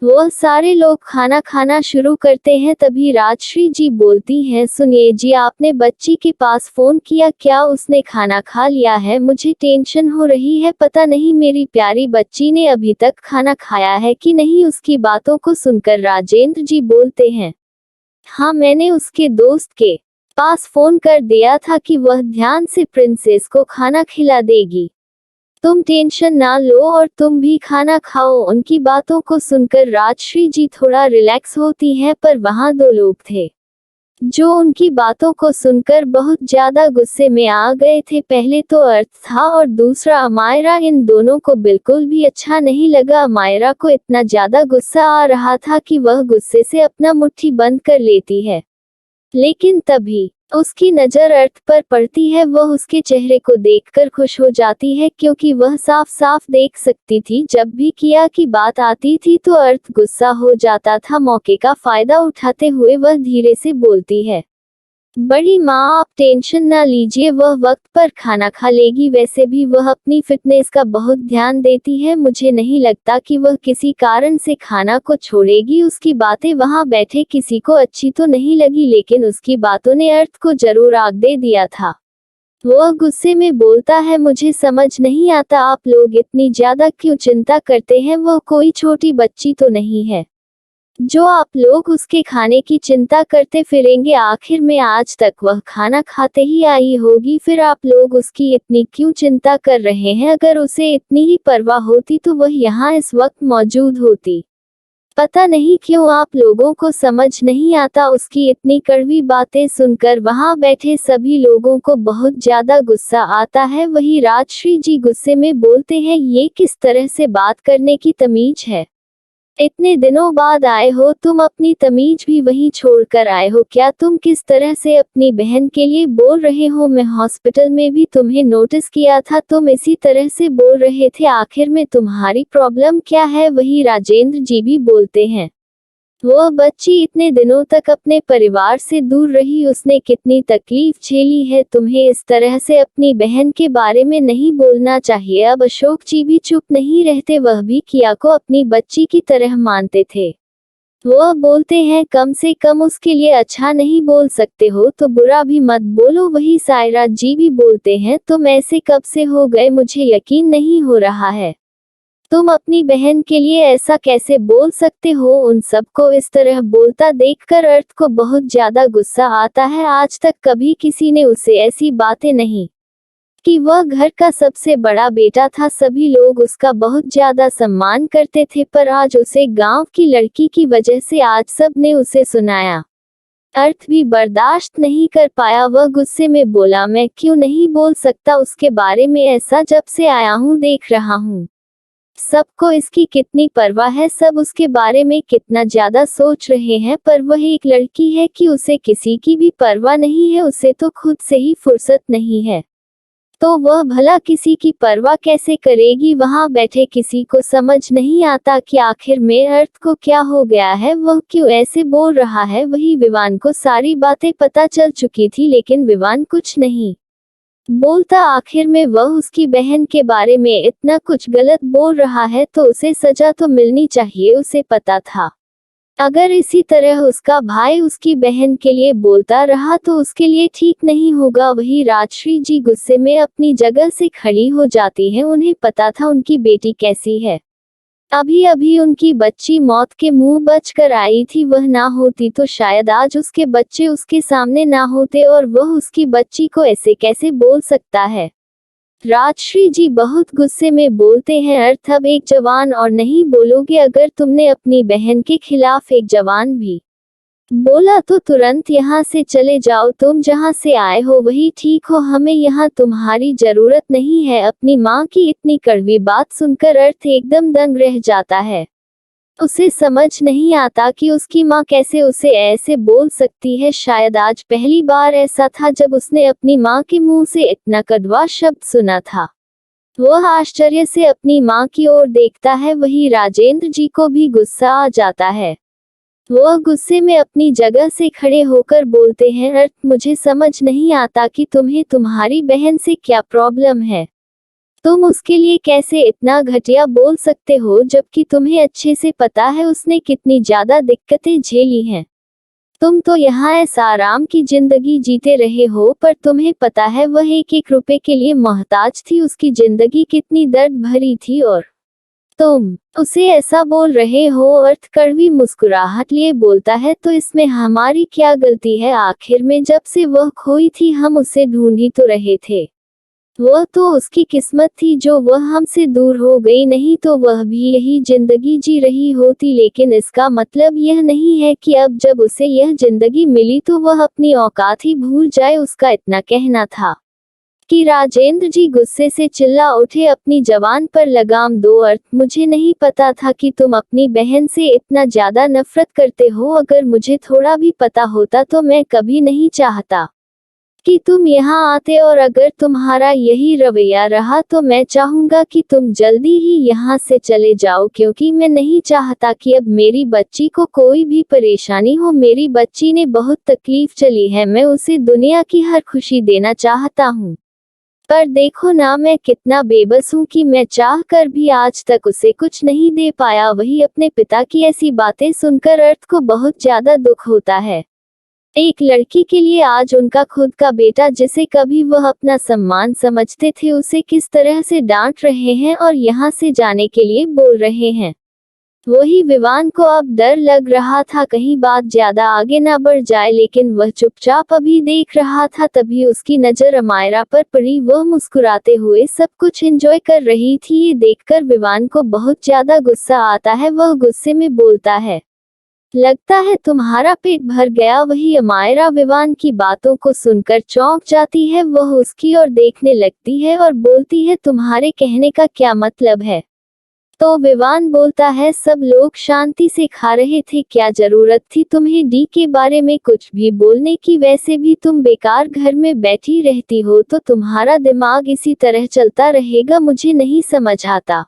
Speaker 1: वह सारे लोग खाना खाना शुरू करते हैं। तभी राजश्री जी बोलती हैं, सुनिए जी, आपने बच्ची के पास फोन किया क्या? उसने खाना खा लिया है? मुझे टेंशन हो रही है, पता नहीं मेरी प्यारी बच्ची ने अभी तक खाना खाया है कि नहीं। उसकी बातों को सुनकर राजेंद्र जी बोलते हैं, हाँ, मैंने उसके दोस्त के पास फोन कर दिया था कि वह ध्यान से प्रिंसेस को खाना खिला देगी। तुम टेंशन ना लो और तुम भी खाना खाओ। उनकी बातों को सुनकर राजश्री जी थोड़ा रिलैक्स होती हैं, पर वहाँ दो लोग थे जो उनकी बातों को सुनकर बहुत ज्यादा गुस्से में आ गए थे। पहले तो अर्थ था और दूसरा अमायरा। इन दोनों को बिल्कुल भी अच्छा नहीं लगा। अमायरा को इतना ज्यादा गुस्सा आ रहा था कि वह गुस्से से अपना मुट्ठी बंद कर लेती है, लेकिन तभी उसकी नजर अर्थ पर पड़ती है। वह उसके चेहरे को देखकर खुश हो जाती है, क्योंकि वह साफ साफ देख सकती थी जब भी किया की बात आती थी तो अर्थ गुस्सा हो जाता था। मौके का फायदा उठाते हुए वह धीरे से बोलती है, बड़ी माँ आप टेंशन ना लीजिए, वह वक्त पर खाना खा लेगी। वैसे भी वह अपनी फिटनेस का बहुत ध्यान देती है, मुझे नहीं लगता कि वह किसी कारण से खाना को छोड़ेगी। उसकी बातें वहाँ बैठे किसी को अच्छी तो नहीं लगी, लेकिन उसकी बातों ने अर्थ को जरूर आग दे दिया था। वह गुस्से में बोलता है, मुझे समझ नहीं आता आप लोग इतनी ज्यादा क्यों चिंता करते हैं। वह कोई छोटी बच्ची तो नहीं है जो आप लोग उसके खाने की चिंता करते फिरेंगे। आखिर में आज तक वह खाना खाते ही आई होगी, फिर आप लोग उसकी इतनी क्यों चिंता कर रहे हैं। अगर उसे इतनी ही परवाह होती तो वह यहाँ इस वक्त मौजूद होती। पता नहीं क्यों आप लोगों को समझ नहीं आता। उसकी इतनी कड़वी बातें सुनकर वहां बैठे सभी लोगों को बहुत ज्यादा गुस्सा आता है। वही राजश्री जी गुस्से में बोलते हैं, ये किस तरह से बात करने की तमीज है। इतने दिनों बाद आए हो तुम, अपनी तमीज भी वहीं छोड़कर आए हो क्या। तुम किस तरह से अपनी बहन के लिए बोल रहे हो। मैं हॉस्पिटल में भी तुम्हें नोटिस किया था, तुम इसी तरह से बोल रहे थे। आखिर में तुम्हारी प्रॉब्लम क्या है। वही राजेंद्र जी भी बोलते हैं, वह बच्ची इतने दिनों तक अपने परिवार से दूर रही, उसने कितनी तकलीफ झेली है। तुम्हें इस तरह से अपनी बहन के बारे में नहीं बोलना चाहिए। अब अशोक जी भी चुप नहीं रहते, वह भी किया को अपनी बच्ची की तरह मानते थे। वह बोलते हैं, कम से कम उसके लिए अच्छा नहीं बोल सकते हो तो बुरा भी मत बोलो। वही सायरा जी भी बोलते हैं, तुम ऐसे कब से हो गए, मुझे यकीन नहीं हो रहा है। तुम अपनी बहन के लिए ऐसा कैसे बोल सकते हो। उन सबको इस तरह बोलता देखकर अर्थ को बहुत ज्यादा गुस्सा आता है। आज तक कभी किसी ने उसे ऐसी बातें नहीं कि। वह घर का सबसे बड़ा बेटा था, सभी लोग उसका बहुत ज्यादा सम्मान करते थे, पर आज उसे गांव की लड़की की वजह से आज सब ने उसे सुनाया। अर्थ भी बर्दाश्त नहीं कर पाया, वह गुस्से में बोला, मैं क्यों नहीं बोल सकता उसके बारे में ऐसा। जब से आया हूँ देख रहा हूँ सबको इसकी कितनी परवाह है, सब उसके बारे में कितना ज्यादा सोच रहे हैं, पर वह एक लड़की है कि उसे किसी की भी परवाह नहीं है। उसे तो खुद से ही फुर्सत नहीं है, तो वह भला किसी की परवाह कैसे करेगी। वहां बैठे किसी को समझ नहीं आता कि आखिर में अर्थ को क्या हो गया है, वह क्यों ऐसे बोल रहा है। वही विवान को सारी बातें पता चल चुकी थी, लेकिन विवान कुछ नहीं बोलता। आखिर में वह उसकी बहन के बारे में इतना कुछ गलत बोल रहा है तो उसे सजा तो मिलनी चाहिए। उसे पता था अगर इसी तरह उसका भाई उसकी बहन के लिए बोलता रहा तो उसके लिए ठीक नहीं होगा। वही राजश्री जी गुस्से में अपनी जगह से खड़ी हो जाती हैं। उन्हें पता था उनकी बेटी कैसी है। अभी अभी उनकी बच्ची मौत के मुंह बचकर आई थी, वह ना होती तो शायद आज उसके बच्चे उसके सामने ना होते, और वह उसकी बच्ची को ऐसे कैसे बोल सकता है। राजश्री जी बहुत गुस्से में बोलते हैं, अर्थ अब एक जवान और नहीं बोलोगे। अगर तुमने अपनी बहन के खिलाफ एक जवान भी बोला तो तुरंत यहाँ से चले जाओ। तुम जहाँ से आए हो वही ठीक हो, हमें यहाँ तुम्हारी जरूरत नहीं है। अपनी माँ की इतनी कड़वी बात सुनकर अर्थ एकदम दंग रह जाता है। उसे समझ नहीं आता कि उसकी माँ कैसे उसे ऐसे बोल सकती है। शायद आज पहली बार ऐसा था जब उसने अपनी माँ के मुंह से इतना कड़वा शब्द सुना था। वह आश्चर्य से अपनी माँ की ओर देखता है। वही राजेंद्र जी को भी गुस्सा आ जाता है। वह गुस्से में अपनी जगह से खड़े होकर बोलते हैं, अर्थ मुझे समझ नहीं आता कि तुम्हें तुम्हारी बहन से क्या प्रॉब्लम है। तुम उसके लिए कैसे इतना घटिया बोल सकते हो, जबकि तुम्हें अच्छे से पता है उसने कितनी ज्यादा दिक्कतें झेली हैं। तुम तो यहाँ ऐसा आराम की जिंदगी जीते रहे हो, पर तुम्हें पता है वह एक एक रुपए के लिए मोहताज थी। उसकी जिंदगी कितनी दर्द भरी थी और तुम उसे ऐसा बोल रहे हो। अर्थ कड़वी मुस्कुराहट लिए बोलता है, तो इसमें हमारी क्या गलती है। आखिर में जब से वह खोई थी हम उसे ढूंढ ही तो रहे थे। वह तो उसकी किस्मत थी जो वह हमसे दूर हो गई, नहीं तो वह भी यही जिंदगी जी रही होती। लेकिन इसका मतलब यह नहीं है कि अब जब उसे यह जिंदगी मिली तो वह अपनी औकात ही भूल जाए। उसका इतना कहना था कि राजेंद्र जी गुस्से से चिल्ला उठे, अपनी जबान पर लगाम दो अर्थ। मुझे नहीं पता था कि तुम अपनी बहन से इतना ज्यादा नफरत करते हो। अगर मुझे थोड़ा भी पता होता तो मैं कभी नहीं चाहता कि तुम यहाँ आते, और अगर तुम्हारा यही रवैया रहा तो मैं चाहूंगा कि तुम जल्दी ही यहाँ से चले जाओ, क्योंकि मैं नहीं चाहता कि अब मेरी बच्ची को कोई भी परेशानी हो। मेरी बच्ची ने बहुत तकलीफ चली है, मैं उसे दुनिया की हर खुशी देना चाहता हूँ, पर देखो ना मैं कितना बेबस हूँ कि मैं चाह कर भी आज तक उसे कुछ नहीं दे पाया। वही अपने पिता की ऐसी बातें सुनकर अर्थ को बहुत ज्यादा दुख होता है। एक लड़की के लिए आज उनका खुद का बेटा, जिसे कभी वह अपना सम्मान समझते थे, उसे किस तरह से डांट रहे हैं और यहाँ से जाने के लिए बोल रहे हैं। वही विवान को अब डर लग रहा था कहीं बात ज्यादा आगे ना बढ़ जाए, लेकिन वह चुपचाप अभी देख रहा था। तभी उसकी नजर अमायरा पर पड़ी। वह मुस्कुराते हुए सब कुछ एंजॉय कर रही थी। ये देखकर विवान को बहुत ज्यादा गुस्सा आता है। वह गुस्से में बोलता है, लगता है तुम्हारा पेट भर गया। वही अमायरा विवान की बातों को सुनकर चौंक जाती है। वह उसकी ओर देखने लगती है और बोलती है, तुम्हारे कहने का क्या मतलब है? तो विवान बोलता है, सब लोग शांति से खा रहे थे, क्या जरूरत थी तुम्हें डी के बारे में कुछ भी बोलने की? वैसे भी तुम बेकार घर में बैठी रहती हो तो तुम्हारा दिमाग इसी तरह चलता रहेगा। मुझे नहीं समझ आता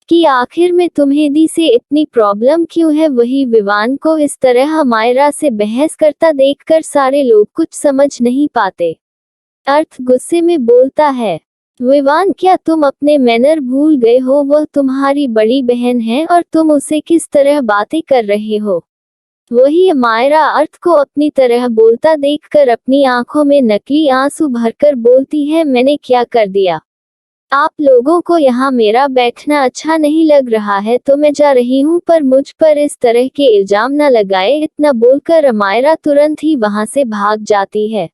Speaker 1: कि आखिर में तुम्हें डी से इतनी प्रॉब्लम क्यों है। वही विवान को इस तरह अमायरा से बहस करता देखकर सारे लोग कुछ समझ नहीं पाते। अर्थ गुस्से में बोलता है, विवान क्या तुम अपने मैनर भूल गए हो? वह तुम्हारी बड़ी बहन है और तुम उसे किस तरह बातें कर रहे हो? वही अमायरा अर्थ को अपनी तरह बोलता देखकर अपनी आंखों में नकली आंसू भरकर बोलती है, मैंने क्या कर दिया? आप लोगों को यहाँ मेरा बैठना अच्छा नहीं लग रहा है तो मैं जा रही हूँ, पर मुझ पर इस तरह के इल्जाम न लगाए। इतना बोलकर अमायरा तुरंत ही वहां से भाग जाती है,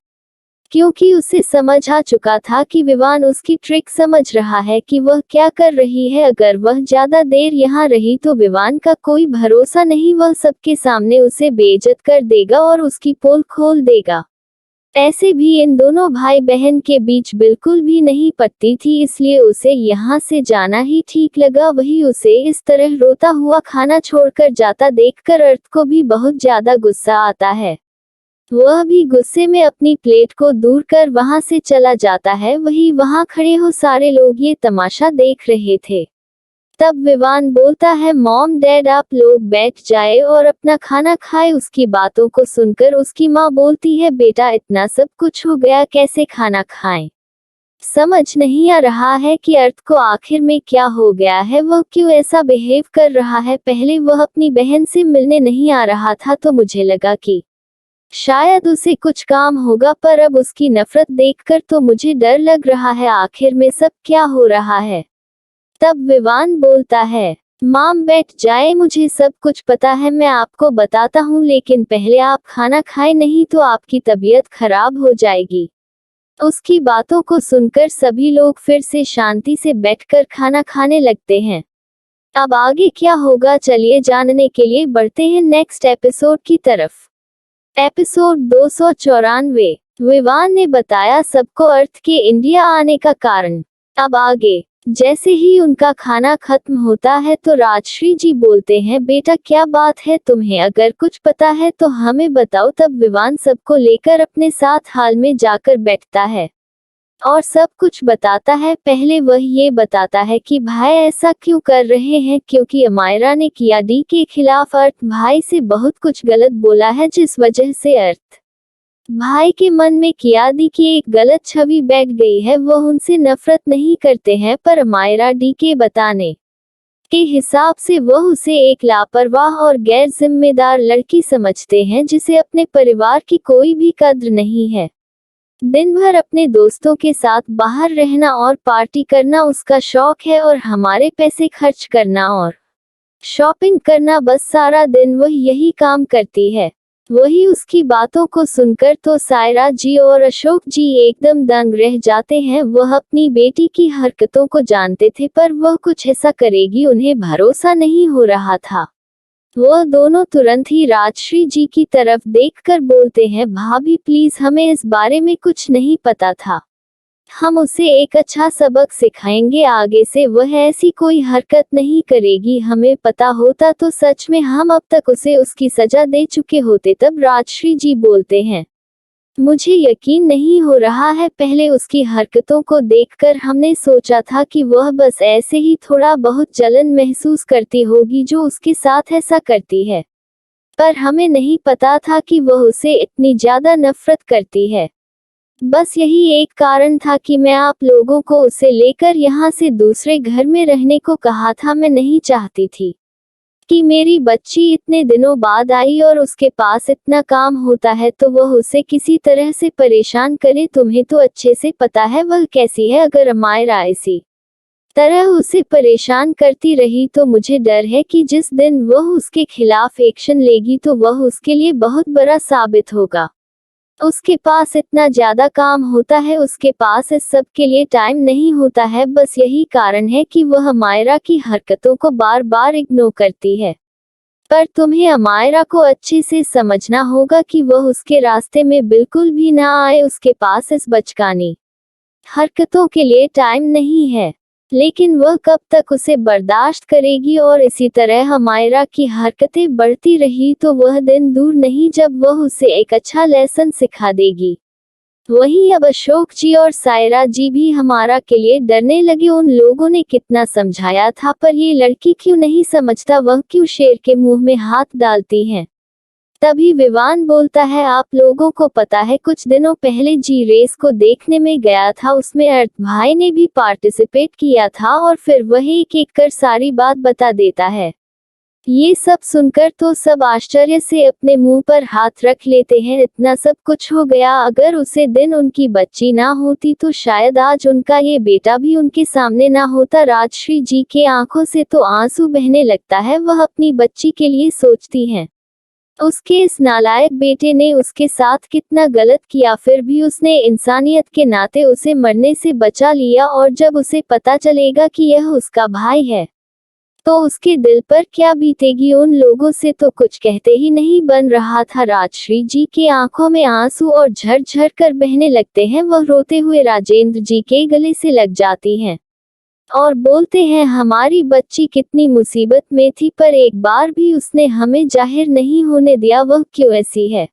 Speaker 1: क्योंकि उसे समझ आ चुका था कि विवान उसकी ट्रिक समझ रहा है कि वह क्या कर रही है। अगर वह ज्यादा देर यहाँ रही तो विवान का कोई भरोसा नहीं, वह सबके सामने उसे बेइज्जत कर देगा और उसकी पोल खोल देगा। ऐसे भी इन दोनों भाई बहन के बीच बिल्कुल भी नहीं पटती थी, इसलिए उसे यहाँ से जाना ही ठीक लगा। वही उसे इस तरह रोता हुआ खाना छोड़कर जाता देखकर अर्थ को भी बहुत ज्यादा गुस्सा आता है। वह भी गुस्से में अपनी प्लेट को दूर कर वहां से चला जाता है। वही वहां खड़े हो सारे लोग ये तमाशा देख रहे थे। तब विवान बोलता है, मॉम डैड आप लोग बैठ जाए और अपना खाना खाए। उसकी बातों को सुनकर उसकी माँ बोलती है, बेटा इतना सब कुछ हो गया कैसे खाना खाएं? समझ नहीं आ रहा है कि अर्थ को आखिर में क्या हो गया है, वह क्यों ऐसा बिहेव कर रहा है। पहले वह अपनी बहन से मिलने नहीं आ रहा था तो मुझे लगा कि शायद उसे कुछ काम होगा, पर अब उसकी नफरत देखकर तो मुझे डर लग रहा है। आखिर में सब क्या हो रहा है? तब विवान बोलता है, माम बैठ जाए, मुझे सब कुछ पता है, मैं आपको बताता हूँ, लेकिन पहले आप खाना खाएं, नहीं तो आपकी तबीयत खराब हो जाएगी। उसकी बातों को सुनकर सभी लोग फिर से शांति से बैठकर खाना खाने लगते हैं। अब आगे क्या होगा चलिए जानने के लिए बढ़ते हैं नेक्स्ट एपिसोड की तरफ। एपिसोड 294। विवान ने बताया सबको अर्थ के इंडिया आने का कारण। अब आगे जैसे ही उनका खाना खत्म होता है तो राजश्री जी बोलते हैं, बेटा क्या बात है, तुम्हें अगर कुछ पता है तो हमें बताओ। तब विवान सबको लेकर अपने साथ हाल में जाकर बैठता है और सब कुछ बताता है। पहले वह ये बताता है कि भाई ऐसा क्यों कर रहे हैं, क्योंकि अमायरा ने किया डी के खिलाफ अर्थ भाई से बहुत कुछ गलत बोला है, जिस वजह से अर्थ भाई के मन में किया दी की एक गलत छवि बैठ गई है। वह उनसे नफरत नहीं करते हैं, पर अमायरा डी के बताने के हिसाब से वह उसे एक लापरवाह और गैर जिम्मेदार लड़की समझते हैं, जिसे अपने परिवार की कोई भी कद्र नहीं है। दिन भर अपने दोस्तों के साथ बाहर रहना और पार्टी करना उसका शौक है, और हमारे पैसे खर्च करना और शॉपिंग करना, बस सारा दिन वह यही काम करती है। वही उसकी बातों को सुनकर तो सायरा जी और अशोक जी एकदम दंग रह जाते हैं। वह अपनी बेटी की हरकतों को जानते थे पर वह कुछ ऐसा करेगी उन्हें भरोसा नहीं हो रहा था। वह दोनों तुरंत ही राजश्री जी की तरफ देखकर बोलते हैं, भाभी प्लीज, हमें इस बारे में कुछ नहीं पता था। हम उसे एक अच्छा सबक सिखाएंगे, आगे से वह ऐसी कोई हरकत नहीं करेगी। हमें पता होता तो सच में हम अब तक उसे उसकी सजा दे चुके होते। तब राजश्री जी बोलते हैं, मुझे यकीन नहीं हो रहा है, पहले उसकी हरकतों को देखकर हमने सोचा था कि वह बस ऐसे ही थोड़ा बहुत जलन महसूस करती होगी जो उसके साथ ऐसा करती है, पर हमें नहीं पता था कि वह उसे इतनी ज्यादा नफरत करती है। बस यही एक कारण था कि मैं आप लोगों को उसे लेकर यहाँ से दूसरे घर में रहने को कहा था। मैं नहीं चाहती थी कि मेरी बच्ची इतने दिनों बाद आई और उसके पास इतना काम होता है तो वह उसे किसी तरह से परेशान करे। तुम्हें तो अच्छे से पता है वह कैसी है। अगर अमायरा इसी तरह उसे परेशान करती रही तो मुझे डर है कि जिस दिन वह उसके खिलाफ एक्शन लेगी तो वह उसके लिए बहुत बड़ा साबित होगा। उसके पास इतना ज्यादा काम होता है, उसके पास इस सब के लिए टाइम नहीं होता है। बस यही कारण है कि वह अमायरा की हरकतों को बार बार इग्नोर करती है। पर तुम्हें अमायरा को अच्छे से समझना होगा कि वह उसके रास्ते में बिल्कुल भी ना आए। उसके पास इस बचकानी हरकतों के लिए टाइम नहीं है, लेकिन वह कब तक उसे बर्दाश्त करेगी। और इसी तरह अमायरा की हरकतें बढ़ती रही तो वह दिन दूर नहीं जब वह उसे एक अच्छा लेसन सिखा देगी। वहीं अब अशोक जी और सायरा जी भी हमारा के लिए डरने लगे। उन लोगों ने कितना समझाया था पर ये लड़की क्यों नहीं समझता, वह क्यों शेर के मुंह में हाथ डालती है। तभी विवान बोलता है, आप लोगों को पता है कुछ दिनों पहले जी रेस को देखने में गया था, उसमें अर्थ भाई ने भी पार्टिसिपेट किया था। और फिर वह एक एक कर सारी बात बता देता है। ये सब सुनकर तो सब आश्चर्य से अपने मुंह पर हाथ रख लेते हैं। इतना सब कुछ हो गया, अगर उसे दिन उनकी बच्ची ना होती तो शायद आज उनका ये बेटा भी उनके सामने ना होता। राजश्री जी के आंखों से तो आंसू बहने लगता है। वह अपनी बच्ची के लिए सोचती हैं, उसके इस नालायक बेटे ने उसके साथ कितना गलत किया, फिर भी उसने इंसानियत के नाते उसे मरने से बचा लिया। और जब उसे पता चलेगा कि यह उसका भाई है तो उसके दिल पर क्या बीतेगी। उन लोगों से तो कुछ कहते ही नहीं बन रहा था। राजश्री जी के आंखों में आंसू और झरझर कर बहने लगते हैं। वह रोते हुए राजेंद्र जी के गले से लग जाती हैं और बोलते हैं, हमारी बच्ची कितनी मुसीबत में थी पर एक बार भी उसने हमें जाहिर नहीं होने दिया। वह क्यों ऐसी है,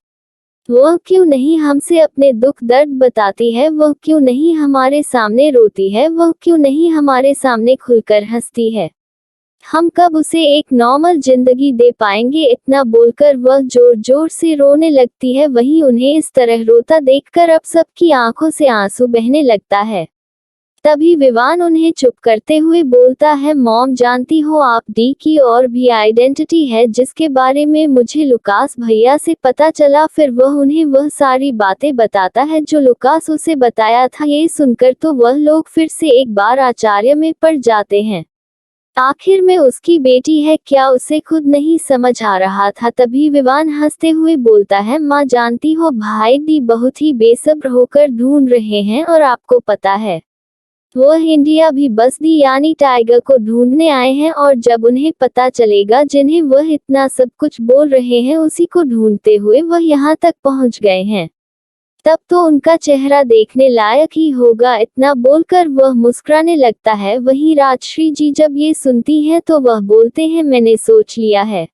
Speaker 1: वह क्यों नहीं हमसे अपने दुख दर्द बताती है, वह क्यों नहीं हमारे सामने रोती है, वह क्यों नहीं हमारे सामने खुलकर हंसती है। हम कब उसे एक नॉर्मल जिंदगी दे पाएंगे। इतना बोलकर वह जोर जोर से रोने लगती है। वहीं उन्हें इस तरह रोता देखकर अब सबकी आंखों से आंसू बहने लगता है। तभी विवान उन्हें चुप करते हुए बोलता है, मॉम जानती हो आप डी की और भी आइडेंटिटी है जिसके बारे में मुझे लुकास भैया से पता चला। फिर वह उन्हें वह सारी बातें बताता है जो लुकास उसे बताया था। ये सुनकर तो वह लोग फिर से एक बार आश्चर्य में पड़ जाते हैं। आखिर में उसकी बेटी है क्या, उसे खुद नहीं समझ आ रहा था। तभी विवान हंसते हुए बोलता है, माँ जानती हो भाई डी बहुत ही बेसब्र होकर ढूंढ रहे हैं और आपको पता है वह इंडिया भी बस दी यानी टाइगर को ढूंढने आए हैं। और जब उन्हें पता चलेगा जिन्हें वह इतना सब कुछ बोल रहे हैं उसी को ढूंढते हुए वह यहाँ तक पहुँच गए हैं, तब तो उनका चेहरा देखने लायक ही होगा। इतना बोलकर वह मुस्कुराने लगता है। वहीं राजश्री जी जब ये सुनती हैं तो वह बोलते हैं, मैंने सोच लिया है।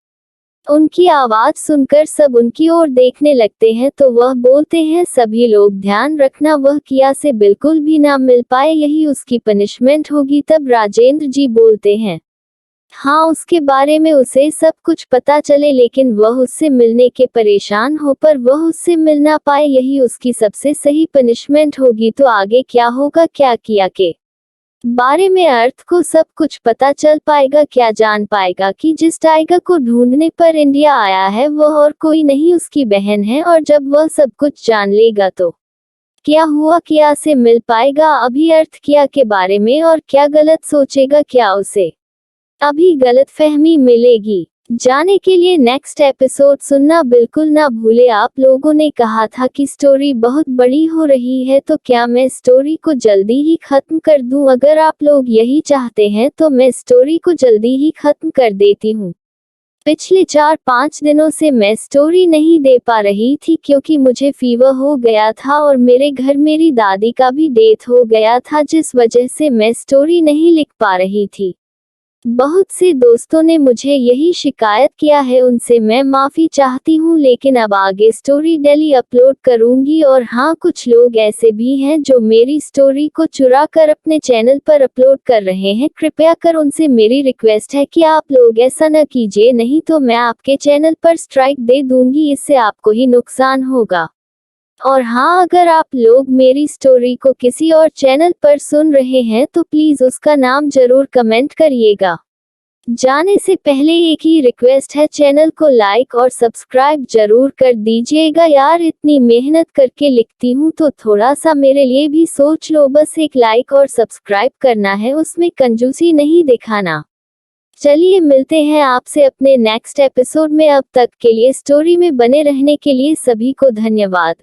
Speaker 1: उनकी आवाज सुनकर सब उनकी ओर देखने लगते हैं तो वह बोलते हैं, सभी लोग ध्यान रखना वह किया से बिल्कुल भी ना मिल पाए, यही उसकी पनिशमेंट होगी। तब राजेंद्र जी बोलते हैं, हाँ उसके बारे में उसे सब कुछ पता चले लेकिन वह उससे मिलने के परेशान हो पर वह उससे मिल ना पाए, यही उसकी सबसे सही पनिशमेंट होगी। तो आगे क्या होगा, क्या किया के बारे में अर्थ को सब कुछ पता चल पाएगा। क्या जान पाएगा कि जिस टाइगर को ढूंढने पर इंडिया आया है वह और कोई नहीं उसकी बहन है। और जब वह सब कुछ जान लेगा तो क्या हुआ, क्या से मिल पाएगा अभी अर्थ क्या के बारे में और क्या गलत सोचेगा, क्या उसे अभी गलत फहमी मिलेगी। जाने के लिए नेक्स्ट एपिसोड सुनना बिल्कुल ना भूले। आप लोगों ने कहा था कि स्टोरी बहुत बड़ी हो रही है, तो क्या मैं स्टोरी को जल्दी ही खत्म कर दूं? अगर आप लोग यही चाहते हैं तो मैं स्टोरी को जल्दी ही खत्म कर देती हूं। पिछले 4-5 दिनों से मैं स्टोरी नहीं दे पा रही थी क्योंकि मुझे फीवर हो गया था और मेरे घर मेरी दादी का भी डेथ हो गया था, जिस वजह से मैं स्टोरी नहीं लिख पा रही थी। बहुत से दोस्तों ने मुझे यही शिकायत किया है, उनसे मैं माफ़ी चाहती हूँ, लेकिन अब आगे स्टोरी डेली अपलोड करूँगी। और हाँ, कुछ लोग ऐसे भी हैं जो मेरी स्टोरी को चुरा कर अपने चैनल पर अपलोड कर रहे हैं। कृपया कर उनसे मेरी रिक्वेस्ट है कि आप लोग ऐसा न कीजिए, नहीं तो मैं आपके चैनल पर स्ट्राइक दे दूँगी, इससे आपको ही नुकसान होगा। और हाँ, अगर आप लोग मेरी स्टोरी को किसी और चैनल पर सुन रहे हैं तो प्लीज़ उसका नाम ज़रूर कमेंट करिएगा। जाने से पहले एक ही रिक्वेस्ट है, चैनल को लाइक और सब्सक्राइब जरूर कर दीजिएगा यार। इतनी मेहनत करके लिखती हूँ तो थोड़ा सा मेरे लिए भी सोच लो, बस एक लाइक और सब्सक्राइब करना है, उसमें कंजूसी नहीं दिखाना। चलिए मिलते हैं आपसे अपने नेक्स्ट एपिसोड में। अब तक के लिए स्टोरी में बने रहने के लिए सभी को धन्यवाद।